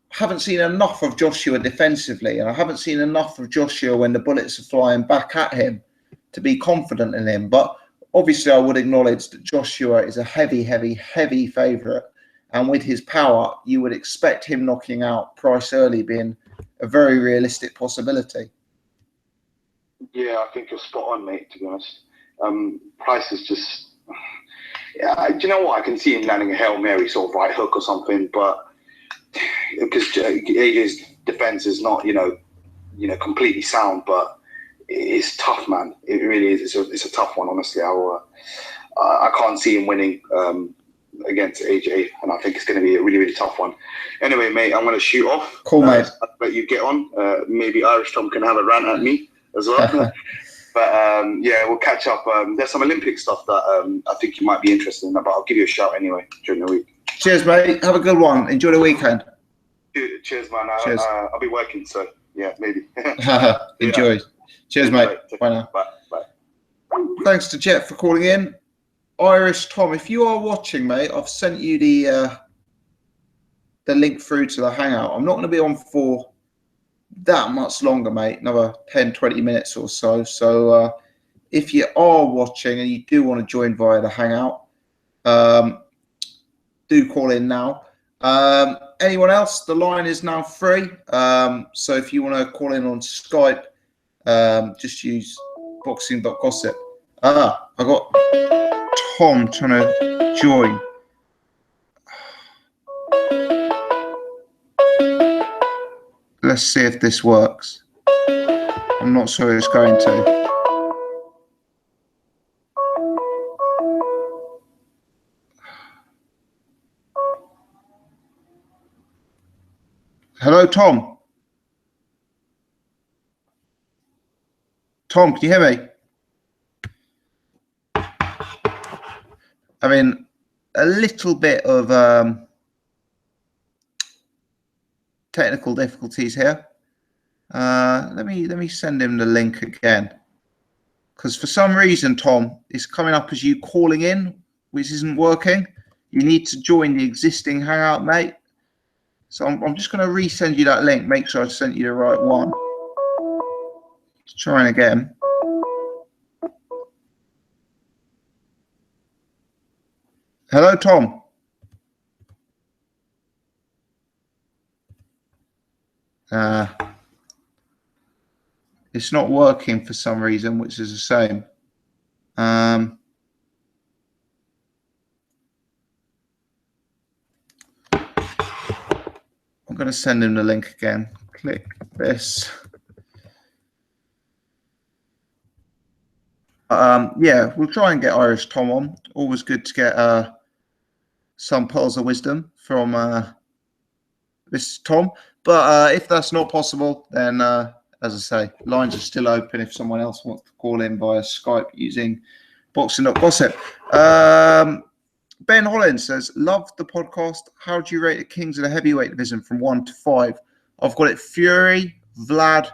haven't seen enough of Joshua defensively. And I haven't seen enough of Joshua when the bullets are flying back at him to be confident in him. But obviously, I would acknowledge that Joshua is a heavy, heavy, heavy favourite. And with his power, you would expect him knocking out PrIce early being a very realistic possibility. Yeah, I think you're spot on, mate, to be honest. PrIce is just... Yeah, do you know what? I can see him landing a Hail Mary sort of right hook or something, but because AJ's defense is not, completely sound, but it's tough, man. It really is. It's a tough one, honestly. I can't see him winning against AJ, and I think it's going to be a really, really tough one. Anyway, mate, I'm going to shoot off. Cool, mate. I'll let you get on. Maybe Irish Tom can have a rant at me as well. But yeah, we'll catch up. There's some Olympic stuff that I think you might be interested in, but I'll give you a shout anyway during the week. Cheers, mate. Have a good one. Enjoy the weekend. Cheers, man. Cheers. I'll be working, so yeah, maybe. Enjoy. Yeah. Cheers, mate. Bye now. Bye. Bye. Thanks to Jet for calling in. Irish Tom, if you are watching, mate, I've sent you the link through to the Hangout. I'm not going to be on for that much longer, mate. Another 10, 20 minutes or so. So if you are watching and you do want to join via the Hangout, do call in now. Anyone else? The line is now free. So if you want to call in on Skype, just use boxing.gossip. I got Tom trying to join. Let's see if this works. I'm not sure it's going to. Hello, Tom. Tom, can you hear me? I mean, a little bit of technical difficulties here. Let me send him the link again, because for some reason, Tom, it's coming up as you calling in, which isn't working. You need to join the existing Hangout, mate. So I'm just going to resend you that link. Make sure I sent you the right one. Let's try again. Hello, Tom. It's not working for some reason, which is the same. I'm going to send him the link again. Click this. Yeah, we'll try and get Irish Tom on. Always good to get some pearls of wisdom from this Tom. But if that's not possible, then as I say, lines are still open if someone else wants to call in via Skype using boxing.gossip. Ben Holland says, love the podcast. How do you rate the Kings of the heavyweight division from 1 to 5? I've got it Fury, Vlad,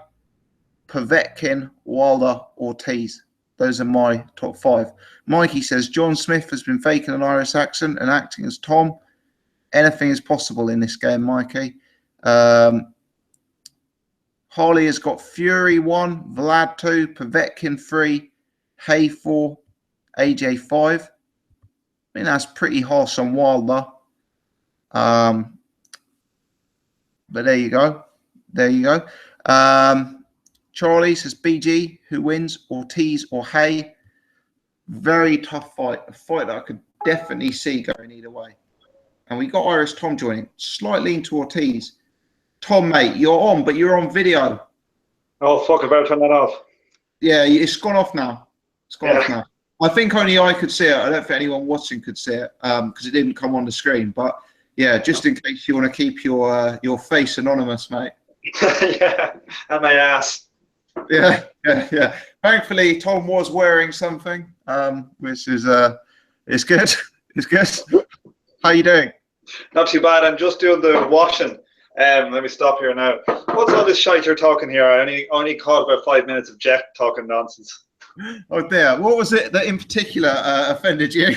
Povetkin, Wilder, Ortiz. Those are my top 5. Mikey says, John Smith has been faking an Irish accent and acting as Tom. Anything is possible in this game, Mikey. Harley has got Fury 1, Vlad 2, Povetkin 3, Hay 4, AJ 5. I mean, that's pretty harsh on Wilder. But there you go. There you go. Charlie says BG, who wins, Ortiz or Hay? Very tough fight. A fight that I could definitely see going either way. And we got Irish Tom joining, slightly into Ortiz. Tom, mate, you're on, but you're on video. Oh, fuck, about to turn that off. Yeah, it's gone off now. It's gone off now. I think only I could see it. I don't think anyone watching could see it because it didn't come on the screen. But yeah, just in case you want to keep your face anonymous, mate. Yeah, and my ass. Yeah. Thankfully, Tom was wearing something, which is it's good. It's good. How you doing? Not too bad. I'm just doing the washing. Let me stop here now. What's all this shite you're talking here? I only caught about 5 minutes of Jack talking nonsense. Oh dear. What was it that in particular offended you?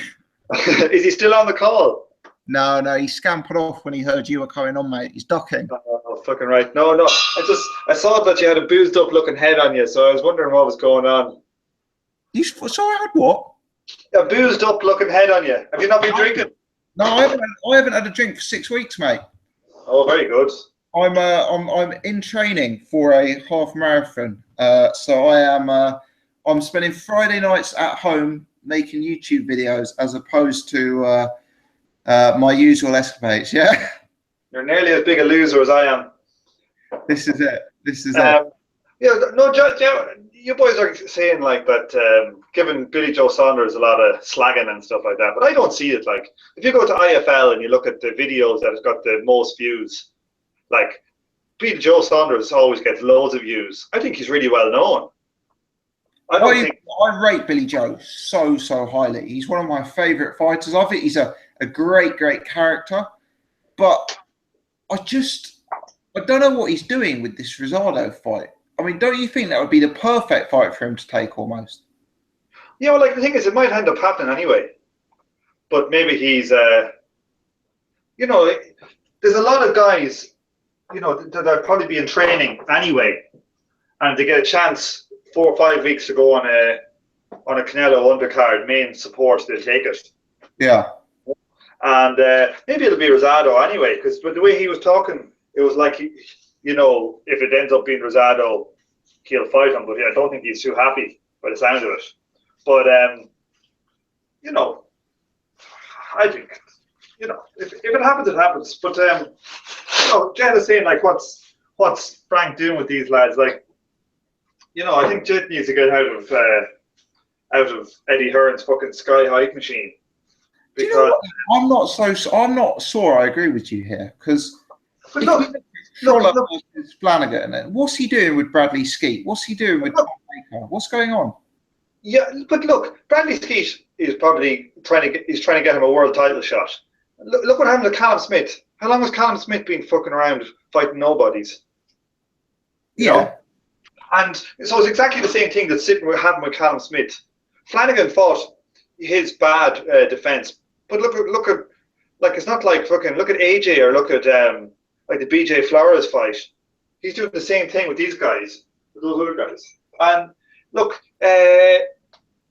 Is he still on the call? No, he scampered off when he heard you were coming on, mate. He's ducking. Oh, fucking right. No. I saw that you had a boozed up looking head on you, so I was wondering what was going on. You sorry, I had what? A boozed up looking head on you. Have you not been drinking? No, I haven't had a drink for 6 weeks, mate. Oh, very good. I'm in training for a half marathon. So I'm spending Friday nights at home making YouTube videos as opposed to my usual escapades. Yeah. You're nearly as big a loser as I am. This is it. Yeah, no, you boys are saying like that, giving Billy Joe Saunders a lot of slagging and stuff like that, but I don't see it. Like, if you go to IFL and you look at the videos that have got the most views, like Billy Joe Saunders always gets loads of views. I think he's really well known. I rate Billy Joe so highly. He's one of my favourite fighters. I think he's a great character, but I don't know what he's doing with this Rosado fight. I mean, don't you think that would be the perfect fight for him to take almost? Yeah, well, like the thing is, it might end up happening anyway. But maybe he's, you know, there's a lot of guys, you know, that'll probably be in training anyway, and they get a chance 4 or 5 weeks to go on a Canelo undercard main support. They'll take it. Yeah. And maybe it'll be Rosado anyway, because the way he was talking, it was like, you know, if it ends up being Rosado, he'll fight him. But I don't think he's too happy by the sound of it. But, you know, I think, you know, if it happens, it happens. But, you know, Jed is saying, like, what's Frank doing with these lads? Like, you know, I think Jed needs to get out of Eddie Hearn's fucking sky high machine. Because you know I'm not sure I agree with you here, because look, Flanagan, what's he doing with Bradley Skeet? What's he doing with Tom Baker? What's going on? Yeah, but look, Bradley Skeet is probably trying to get him a world title shot. Look what happened to Callum Smith. How long has Callum Smith been fucking around fighting nobodies? You know? And so it's exactly the same thing that's happened with Callum Smith. Flanagan fought his bad defense, but look at like, it's not like fucking look at AJ or look at like the BJ Flores fight. He's doing the same thing with these guys, with those other guys. And look,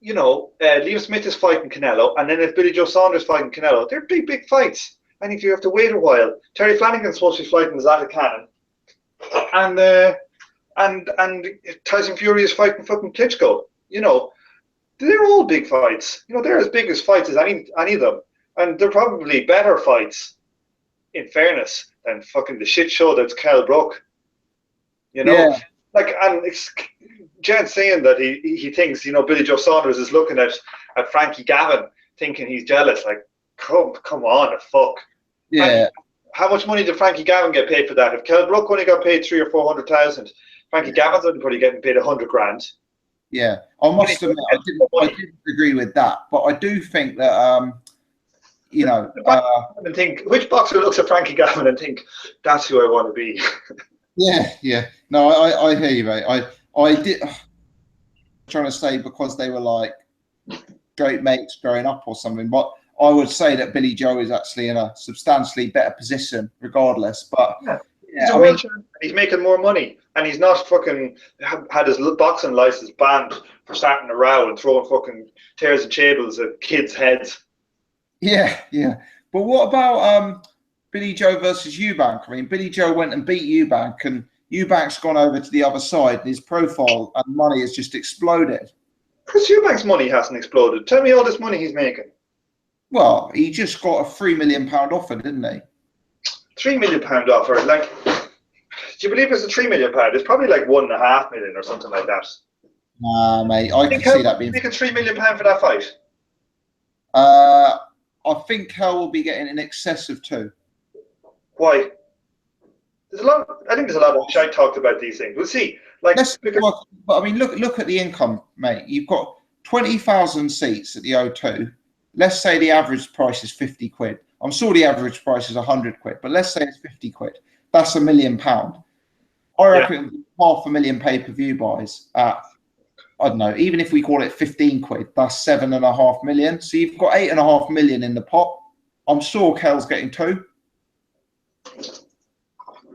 you know, Liam Smith is fighting Canelo, and then if Billy Joe Saunders fighting Canelo, they're big fights. I think you have to wait a while. Terry Flanagan's supposed to be fighting Zata Cannon, and Tyson Fury is fighting fucking Klitschko. You know, they're all big fights. You know, they're as big as fights as any of them, and they're probably better fights, in fairness, than fucking the shit show that's Kell Brook. You know, like, and Jed's saying that he thinks, you know, Billy Joe Saunders is looking at Frankie Gavin, thinking he's jealous. Like, come on, the fuck. Yeah. And how much money did Frankie Gavin get paid for that? If Kell Brook only got paid 300,000 or 400,000, Frankie Gavin's only probably getting paid 100 grand. Yeah, I must admit, I didn't agree with that, but I do think that, you know, and think, which boxer looks at Frankie Gavin and think, that's who I want to be? Yeah. No, I hear you, mate. I did trying to say because they were like great mates growing up or something, but I would say that Billy Joe is actually in a substantially better position regardless. But he's a world champion. He's making more money, and he's not fucking had his boxing license banned for starting a row and throwing fucking tears and chables at kids' heads. Yeah. But what about Billy Joe versus Eubank? I mean, Billy Joe went and beat Eubank, and Eubank's gone over to the other side, and his profile and money has just exploded. Chris Eubank's money hasn't exploded. Tell me all this money he's making. Well, he just got a £3 million offer, didn't he? £3 million offer. Like, do you believe it's a £3 million? It's probably like 1.5 million or something like that. Nah, mate, I can see that being. Making £3 million for that fight. I think Cal will be getting in excess of 2. Why? There's a lot. I think there's a lot of shite talked about these things. We'll see. Like, but I mean, look at the income, mate. You've got 20,000 seats at the O2. Let's say the average price is 50 quid. I'm sure the average price is 100 quid, but let's say it's 50 quid. That's £1 million. I reckon 500,000 pay-per-view buys at, I don't know, even if we call it 15 quid, that's 7.5 million. So you've got 8.5 million in the pot. I'm sure Kel's getting 2.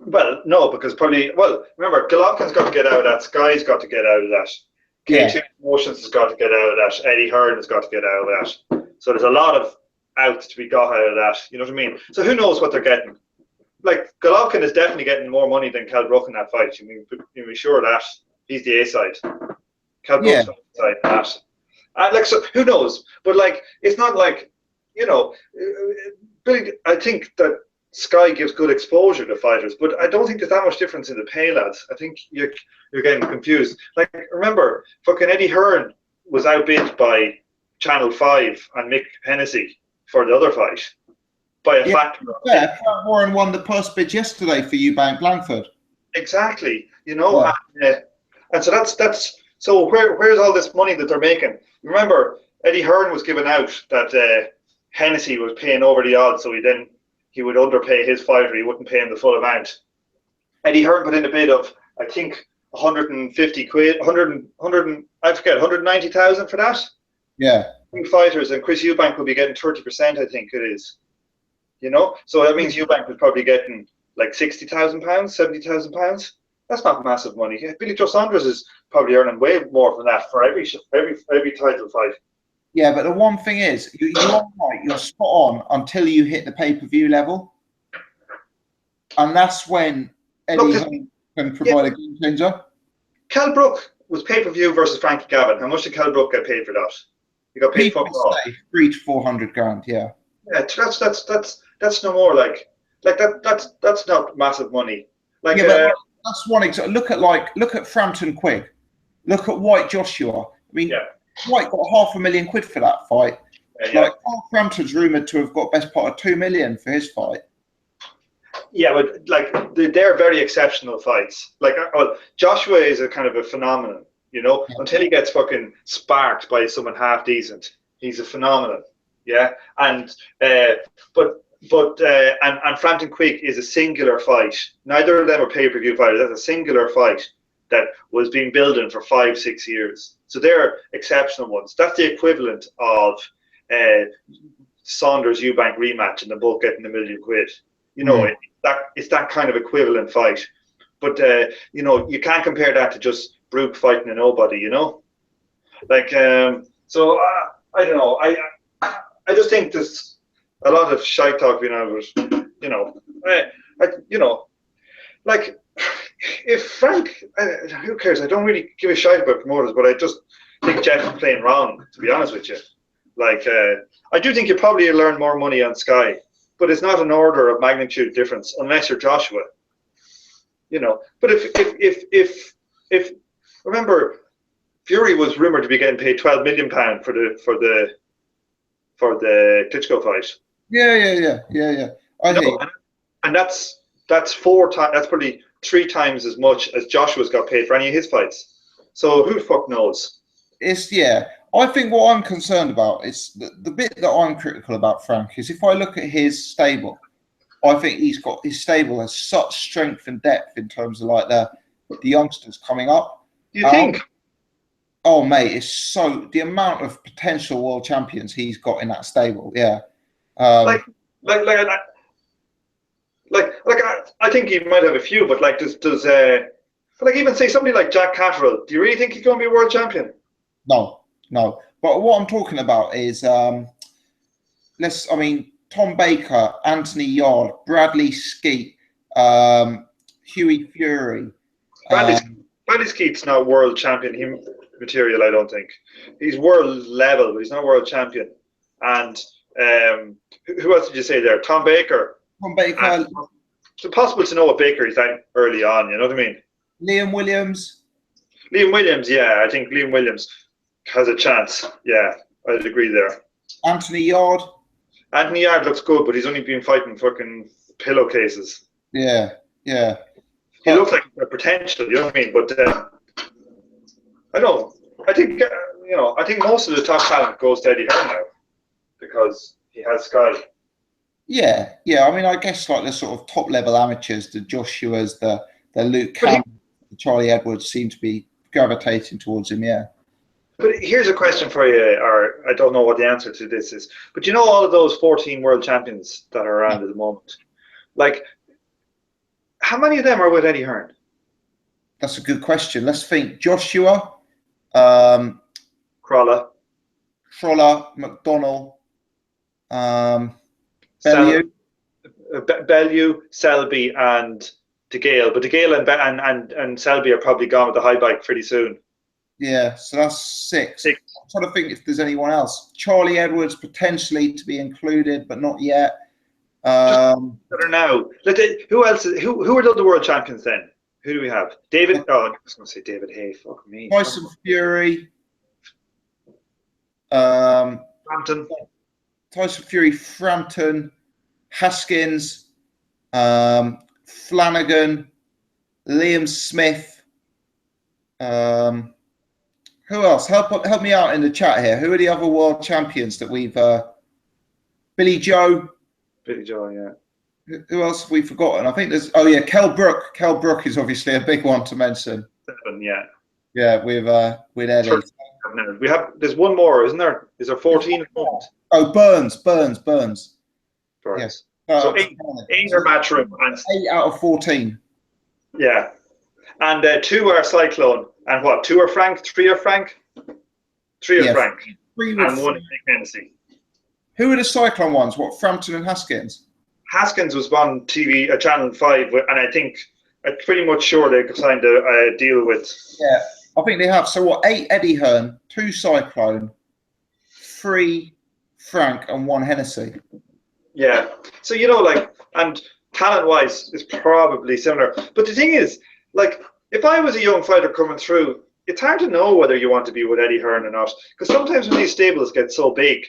Well, no, because probably, well, remember, Golovkin's got to get out of that. Sky's got to get out of that. K2 Promotions has got to get out of that. Eddie Hearn has got to get out of that. So there's a lot of outs to be got out of that. You know what I mean? So who knows what they're getting? Like, Golovkin is definitely getting more money than Kell Brook in that fight. You can be sure of that. He's the A side. Kell Brook's on the side of that. And like, so who knows? But like, it's not like, you know, Billy, I think that Sky gives good exposure to fighters, but I don't think there's that much difference in the pay, lads. I think you're getting confused. Like, remember, fucking Eddie Hearn was outbid by Channel 5 and Mick Hennessy for the other fight by a factor. Yeah, Frank Warren won the purse bid yesterday for Eubank Langford. Exactly, you know, and so that's So where's all this money that they're making? Remember, Eddie Hearn was giving out that Hennessy was paying over the odds, so he would underpay his fighter. He wouldn't pay him the full amount. Eddie Hearn put in a bid of, I think, 150 quid, 190,000 for that. Yeah. Fighters, and Chris Eubank will be getting 30%, I think it is. So that means Eubank was probably getting like £60,000, £70,000. That's not massive money. Billy Joe Saunders is probably earning way more than that for every title fight. Yeah, but the one thing is, you're right, you're spot on until you hit the pay-per-view level. And that's when Eddie Hearn can provide a game changer. Cal Brook was pay-per-view versus Frankie Gavin. How much did Cal Brook get paid for that? He got paid for $300 to $400,000, yeah. Yeah, that's no more like that's not massive money. Like, yeah, but that's one example. Look at Frampton Quigg. Look at White Joshua. I mean, White got £500,000 for that fight. Like, Carl Frampton's rumoured to have got best part of $2 million for his fight. Yeah, but like they're very exceptional fights. Like, Joshua is a kind of a phenomenon, until he gets fucking sparked by someone half decent. He's a phenomenon. Yeah, and Frampton Quigg is a singular fight. Neither of them are pay-per-view fighters. That's a singular fight that was being building for 5-6 years. So they're exceptional ones. That's the equivalent of Saunders Eubank rematch, and they're both getting £1 million. It's that kind of equivalent fight. But you can't compare that to just Brook fighting a nobody. Like, so I don't know. I just think there's a lot of shite talk being out of it. Like, if Frank, who cares? I don't really give a shite about promoters, but I just think Jeff is playing wrong, to be honest with you. Like, I do think you probably learn more money on Sky, but it's not an order of magnitude difference unless you're Joshua. But if remember, Fury was rumored to be getting paid £12 million for the Klitschko fight. Yeah. I think, and that's 4 times. That's probably 3 times as much as Joshua's got paid for any of his fights. So who the fuck knows? I think what I'm concerned about is the bit that I'm critical about Frank is if I look at his stable, I think his stable has such strength and depth in terms of like the youngsters coming up. Do you think? Oh, mate, it's so the amount of potential world champions he's got in that stable. Yeah. I think he might have a few, but like, does even say somebody like Jack Catterall, do you really think he's going to be a world champion? No. But what I'm talking about is, Tom Baker, Anthony Yard, Bradley Skeet, Huey Fury. Bradley Skeet's not world champion material, I don't think. He's world level, but he's not world champion. And who else did you say there? Tom Baker. It's impossible to know what Baker is that early on, you know what I mean? Liam Williams, yeah. I think Liam Williams has a chance. Yeah, I'd agree there. Anthony Yard looks good, but he's only been fighting fucking pillowcases. Yeah. He looks like a potential, you know what I mean? But I don't know. I think I think most of the top talent goes to Eddie Hearn now because he has Sky. Yeah. I mean, I guess like the sort of top level amateurs, the Joshuas, the Luke Campbell, the Charlie Edwards seem to be gravitating towards him. Yeah. But here's a question for you, or I don't know what the answer to this is. But all of those 14 world champions that are around at the moment, like, how many of them are with Eddie Hearn? That's a good question. Let's think. Joshua, Crolla, McDonnell, Bellew, Selby, and DeGale. But DeGale and Selby are probably gone with the high bike pretty soon. Yeah, so that's 6. I'm trying to think if there's anyone else. Charlie Edwards potentially to be included, but not yet. I don't know. Who else? Who are the other world champions then? Who do we have? David. Oh, I was going to say David Hay. Fuck me. Tyson Fury. Frampton. Tyson Fury, Frampton, Haskins, Flanagan, Liam Smith. Who else? Help me out in the chat here. Who are the other world champions that we've? Billy Joe. Billy Joe, yeah. Who else have we forgotten? I think there's. Oh yeah, Kell Brook. Kell Brook is obviously a big one to mention. 7, yeah. Yeah, with Eddie. There's one more, isn't there? Is there 14? Oh, Burns. Yes. Yeah. So 8 are Matchroom and 8 out of 14. Yeah, and 2 are Cyclone, and what? 2 are Frank, 3 are Frank, 3 are Frank, 3 and 1 is Nick Hennessy. Who are the Cyclone ones? What, Frampton and Haskins? Haskins was on TV, Channel 5, and I'm pretty much sure they signed a deal with. Yeah, I think they have. So what? 8 Eddie Hearn, 2 Cyclone, 3 Frank, and 1 Hennessy. Yeah. So and talent-wise, it's probably similar. But the thing is, if I was a young fighter coming through, it's hard to know whether you want to be with Eddie Hearn or not. Because sometimes when these stables get so big,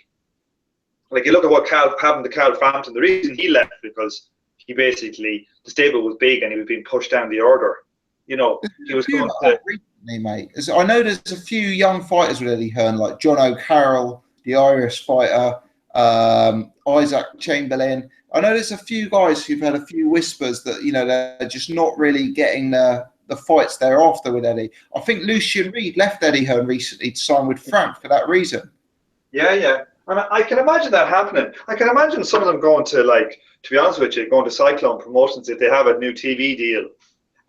you look at what happened to Cal Frampton, the reason he left because the stable was big and he was being pushed down the order. He was going to... Recently, mate. I know there's a few young fighters with Eddie Hearn, like John O'Carroll, the Irish fighter, Isaac Chamberlain. I know there's a few guys who've had a few whispers that, they're just not really getting the fights they're after with Eddie. I think Lucian Reed left Eddie Hearn recently to sign with Frank for that reason. Yeah. And I can imagine that happening. I can imagine some of them going to, to be honest with you, going to Cyclone Promotions if they have a new TV deal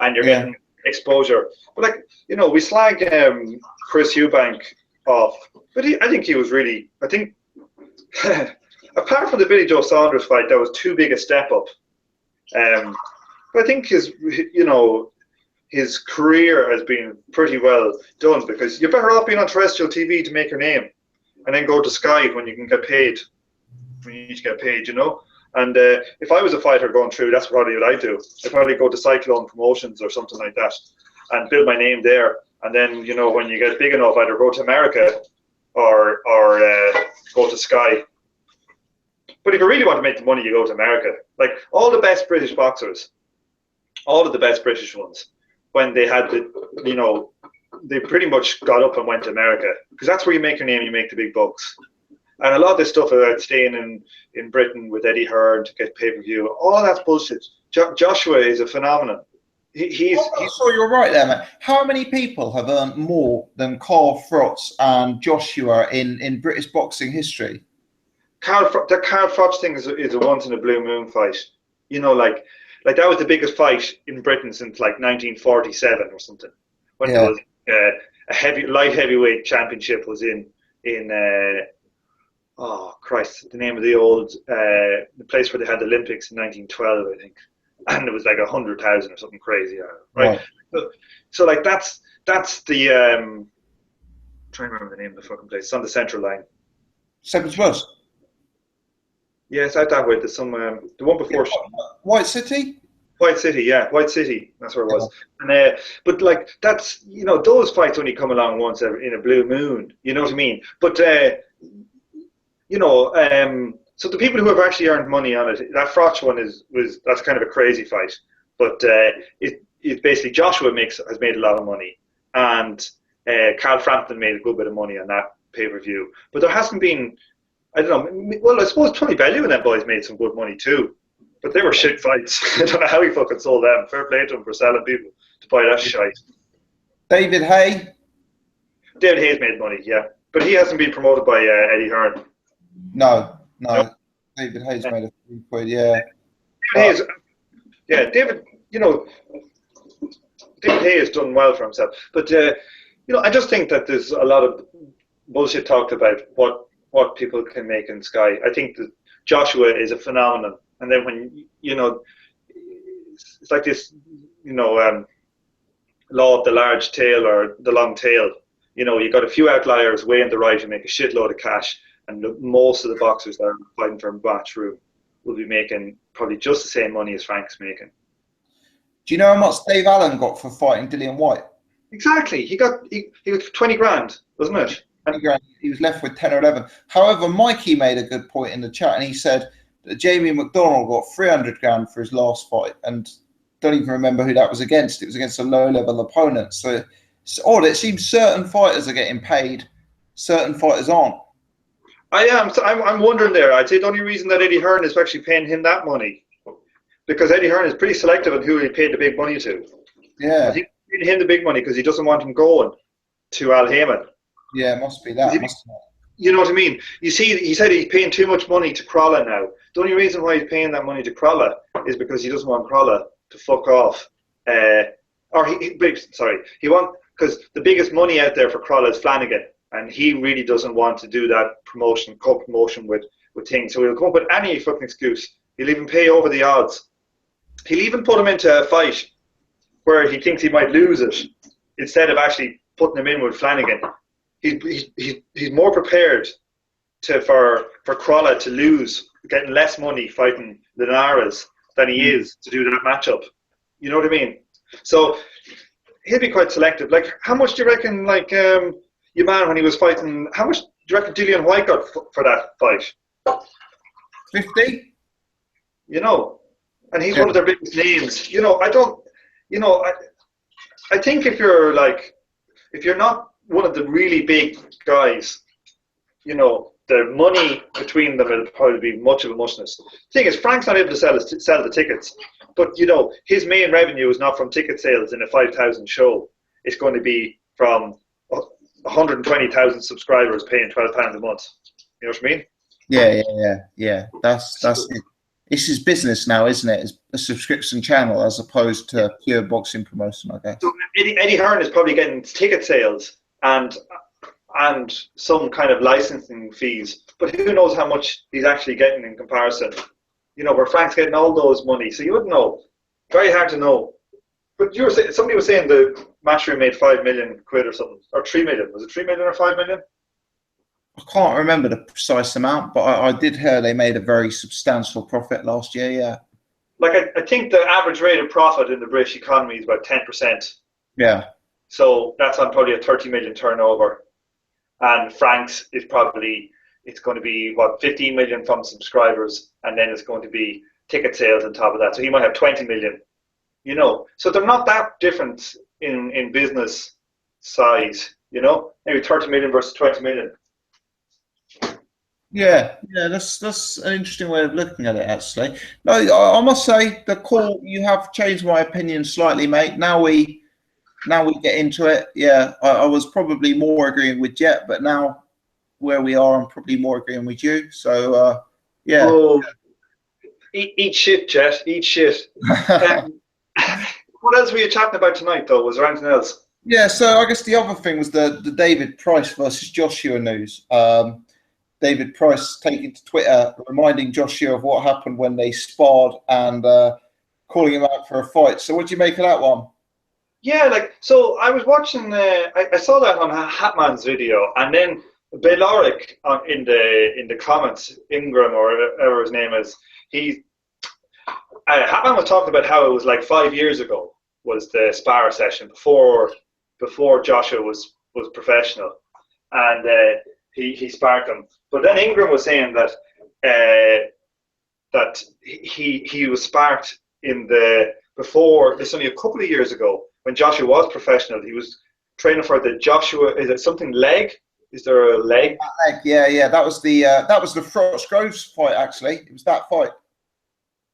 and you're getting exposure. But, we slag Chris Eubank off. But I think he was really, apart from the Billy Joe Saunders fight, that was too big a step up. But I think his career has been pretty well done because you're better off being on terrestrial TV to make your name and then go to Sky when you can get paid, when you need to get paid, And if I was a fighter going through, that's probably what I'd do. I'd probably go to Cyclone Promotions or something like that and build my name there. And then, when you get big enough, either go to America or go to Sky. But if you really want to make the money, you go to America. All the best British boxers, all of the best British ones, when they had they pretty much got up and went to America because that's where you make your name, you make the big bucks. And a lot of this stuff about staying in Britain with Eddie Hearn to get pay-per-view, all that's bullshit. Joshua is a phenomenon. He's so you're right there, man. How many people have earned more than Carl Froch and Joshua in British boxing history? The Carl Froch thing is a once in a blue moon fight. That was the biggest fight in Britain since 1947 or something. When there was a light heavyweight championship was in oh Christ, the name of the place where they had the Olympics in 1912, I think, and it was 100,000 or something crazy, right? So that's the I'm trying to remember the name of the fucking place. It's on the Central Line. Seventh Plus. Yeah, it's out that way. There's some the one before White City. White City, yeah, White City. That's where it was. And but that's those fights only come along once in a blue moon. You know what I mean? But so the people who have actually earned money on it, that Froch one that's kind of a crazy fight. But it basically Joshua has made a lot of money, and Carl Frampton made a good bit of money on that pay-per-view. But there hasn't been. I don't know. Well, I suppose Tony Bellew and them boys made some good money too, but they were shit fights. I don't know how he fucking sold them. Fair play to him for selling people to buy that shite. David Hay. David Hay's made money, yeah, but he hasn't been promoted by Eddie Hearn. No. David Hay's made a few quid, yeah. David Hay has done well for himself, but I just think that there's a lot of bullshit talked about what people can make in Sky. I think that Joshua is a phenomenon. And then when, it's like this, law of the large tail or the long tail. You got a few outliers way in the right who make a shitload of cash. And most of the boxers that are fighting for Matchroom will be making probably just the same money as Frank's making. Do you know how much Dave Allen got for fighting Dillian White? Exactly. He got 20 grand, wasn't it? He was left with 10 or 11. However, Mikey made a good point in the chat, and he said that Jamie McDonald got 300 grand for his last fight, and don't even remember who that was against. It was against a low-level opponent. So It's odd. It seems certain fighters are getting paid, certain fighters aren't. I'm wondering there. I'd say the only reason that Eddie Hearn is actually paying him that money, because Eddie Hearn is pretty selective on who he paid the big money to. Yeah. I think he's paying him the big money because he doesn't want him going to Al Heyman. Yeah, must be that. You know what I mean? You see, he said he's paying too much money to Crawler now. The only reason why he's paying that money to Crawler is because he doesn't want Crawler to fuck off. Because the biggest money out there for Crawler is Flanagan, and he really doesn't want to do that co-promotion with things. So he'll come up with any fucking excuse. He'll even pay over the odds. He'll even put him into a fight where he thinks he might lose it, instead of actually putting him in with Flanagan. He's more prepared for Crawler to lose, getting less money fighting Linares than he is to do that matchup. You know what I mean? So he'll be quite selective. Like, how much do you reckon, like, your man, when he was fighting, how much do you reckon Dillian White got for that fight? 50? You know, and he's one of their biggest names. You know, I think if you're not one of the really big guys, you know, the money between them will probably be much of a muchness. The thing is, Frank's not able to sell the tickets, but, you know, his main revenue is not from ticket sales in a 5,000 show. It's going to be from 120,000 subscribers paying £12 a month. You know what I mean? Yeah. That's it. It's his business now, isn't it? It's a subscription channel as opposed to pure boxing promotion, I guess. So Eddie Hearn is probably getting ticket sales and some kind of licensing fees, but who knows how much he's actually getting in comparison. You know, where Frank's getting all those money, so you wouldn't know. Very hard to know. But you were saying, somebody was saying the matchroom made £5 million or something, or 3 million. Was it 3 million or 5 million? I can't remember the precise amount, but I did hear they made a very substantial profit last year. Yeah. Like, I think the average rate of profit in the British economy is about 10%. Yeah. So that's on probably a 30 million turnover. And Frank's is probably, it's going to be, 15 million from subscribers, and then it's going to be ticket sales on top of that. So he might have 20 million, you know. So they're not that different in business size, you know. Maybe 30 million versus 20 million. Yeah, that's an interesting way of looking at it, actually. No, I must say, the call, you have changed my opinion slightly, mate. Now we get into it. Yeah, I was probably more agreeing with Jet, but now where we are, I'm probably more agreeing with you. So, yeah. Oh, eat shit, Jet. Eat shit. What else were you chatting about tonight, though? Was there anything else? Yeah, so I guess the other thing was the David PrIce versus Joshua news. David PrIce taking to Twitter, reminding Joshua of what happened when they sparred and calling him out for a fight. So what do you make of that one? Yeah, like, so I was watching, I saw that on Hatman's video, and then Beloric in the comments, Ingram or whatever his name is, Hatman was talking about how it was like 5 years ago was the spar session before Joshua was professional, and he sparred him. But then Ingram was saying that he was sparked before. It's only a couple of years ago when Joshua was professional. He was training for the Joshua. Is it something leg? Is there a leg? Leg, yeah. That was the Frost Groves fight. Actually, it was that fight.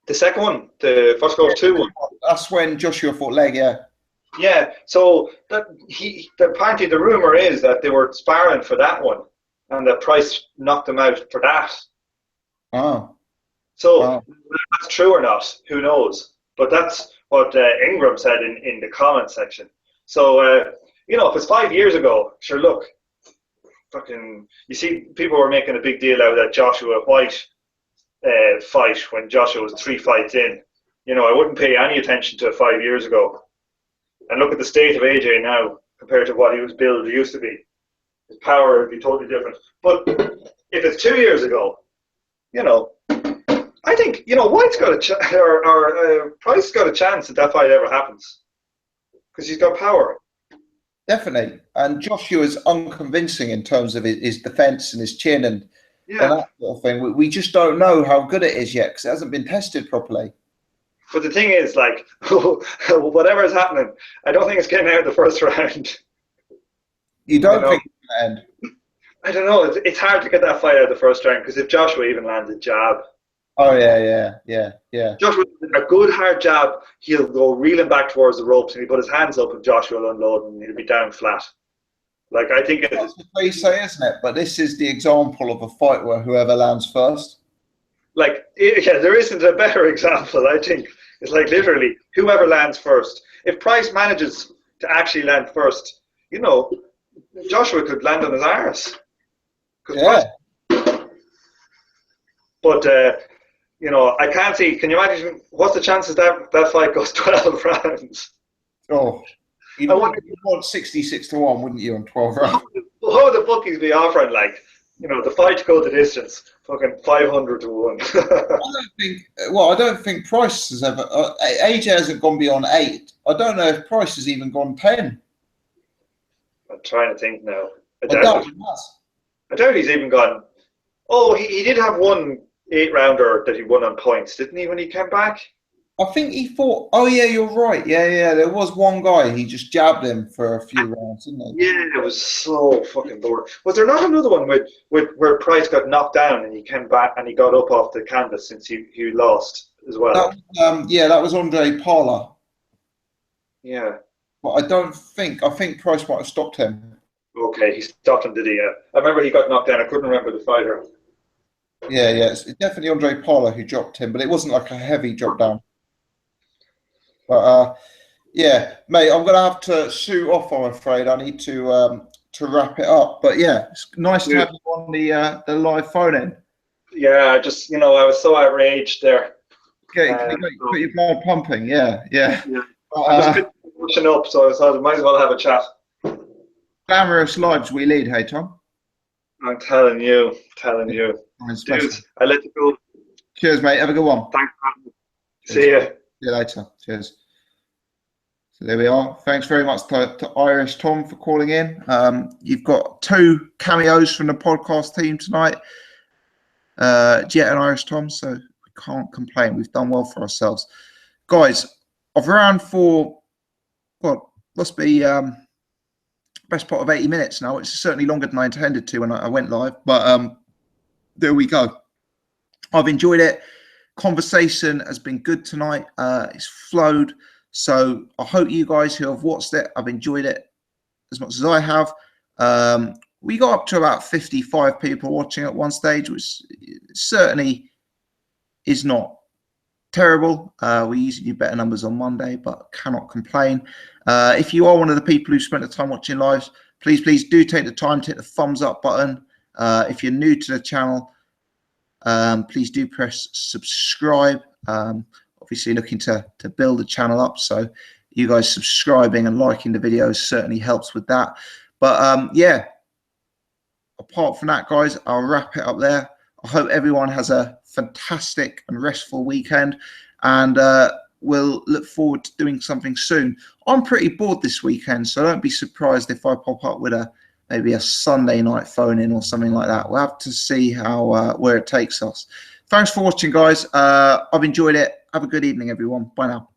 The second one, the Frost Groves 2 one. That's when Joshua fought leg. Yeah. Yeah. So apparently the rumor is that they were sparring for that one, and that PrIce knocked him out for that. Oh. So whether that's true or not, who knows? But that's what Ingram said in the comment section. So, if it's 5 years ago, sure, look, you see, people were making a big deal out of that Joshua White fight when Joshua was 3 fights in. I wouldn't pay any attention to 5 years ago. And look at the state of AJ now compared to what he was billed used to be. His power would be totally different. But if it's 2 years ago, I think White's got or PrIce got a chance if that fight ever happens because he's got power. Definitely, and Joshua's unconvincing in terms of his defense and his chin and that sort of thing. We just don't know how good it is yet because it hasn't been tested properly. But the thing is, like, whatever is happening, I don't think it's getting out of the first round. You don't know, think it's going to end? I don't know. It's hard to get that fight out of the first round because if Joshua even lands a jab, Oh yeah. Joshua a good hard jab, he'll go reeling back towards the ropes and he'll put his hands up and Joshua will unload and he'll be down flat. Like I think That's the cliche, isn't it? But this is the example of a fight where whoever lands first. like yeah, there isn't a better example. I think it's like literally whoever lands first. If PrIce manages to actually land first, you know, Joshua could land on his arse. Yeah. But you know, I can't see. Can you imagine what's the chances that fight goes 12 rounds? Oh, you'd want 66-1, wouldn't you, on 12 rounds? What would the bookies be offering? Like, you know, the fight to go the distance, fucking 500-1. I don't think PrIce has ever. AJ hasn't gone beyond 8. I don't know if PrIce has even gone 10. I'm trying to think now. I doubt he has. I doubt he's even gone. Oh, he did have one 8-rounder that he won on points, didn't he, when he came back? I think he fought. Oh yeah, you're right. Yeah. There was one guy. He just jabbed him for a few rounds, didn't he? Yeah, it was so fucking boring. Was there not another one with where PrIce got knocked down and he came back and he got up off the canvas since he lost as well? That was Andre Parla. Yeah. But I think PrIce might have stopped him. Okay, he stopped him, did he? Yeah. I remember he got knocked down. I couldn't remember the fighter. Yeah. It's definitely Andre Parla who dropped him, but it wasn't like a heavy drop down. But yeah, mate, I'm gonna have to shoot off. I'm afraid I need to wrap it up. But yeah, it's nice to have you on the live phone in. Yeah, I just I was so outraged there. Okay, put your blood pumping. Yeah. I just pushing up, so I thought I might as well have a chat. Glamorous lives we lead, hey Tom. I'm telling you. Dude, I let you go. Cheers, mate. Have a good one. Thanks for having me. See ya. See you later. Cheers. So there we are. Thanks very much to Irish Tom for calling in. You've got 2 cameos from the podcast team tonight, Jet and Irish Tom, so we can't complain. We've done well for ourselves. Guys, I've ran for, must be best part of 80 minutes now, which is certainly longer than I intended to when I went live, but there we go. I've enjoyed it. Conversation has been good tonight. It's flowed. So I hope you guys who have watched it, I've enjoyed it as much as I have. We got up to about 55 people watching at one stage, which certainly is not terrible. We usually do better numbers on Monday, but cannot complain. If you are one of the people who spent the time watching lives, please do take the time to hit the thumbs up button. If you're new to the channel, please do press subscribe. Obviously looking to build the channel up, so you guys subscribing and liking the videos certainly helps with that. But yeah, apart from that, guys, I'll wrap it up there. I hope everyone has a fantastic and restful weekend, and we'll look forward to doing something soon. I'm pretty bored this weekend, so don't be surprised if I pop up with maybe a Sunday night phone in or something like that. We'll have to see how where it takes us. Thanks for watching, guys. I've enjoyed it. Have a good evening, everyone. Bye now.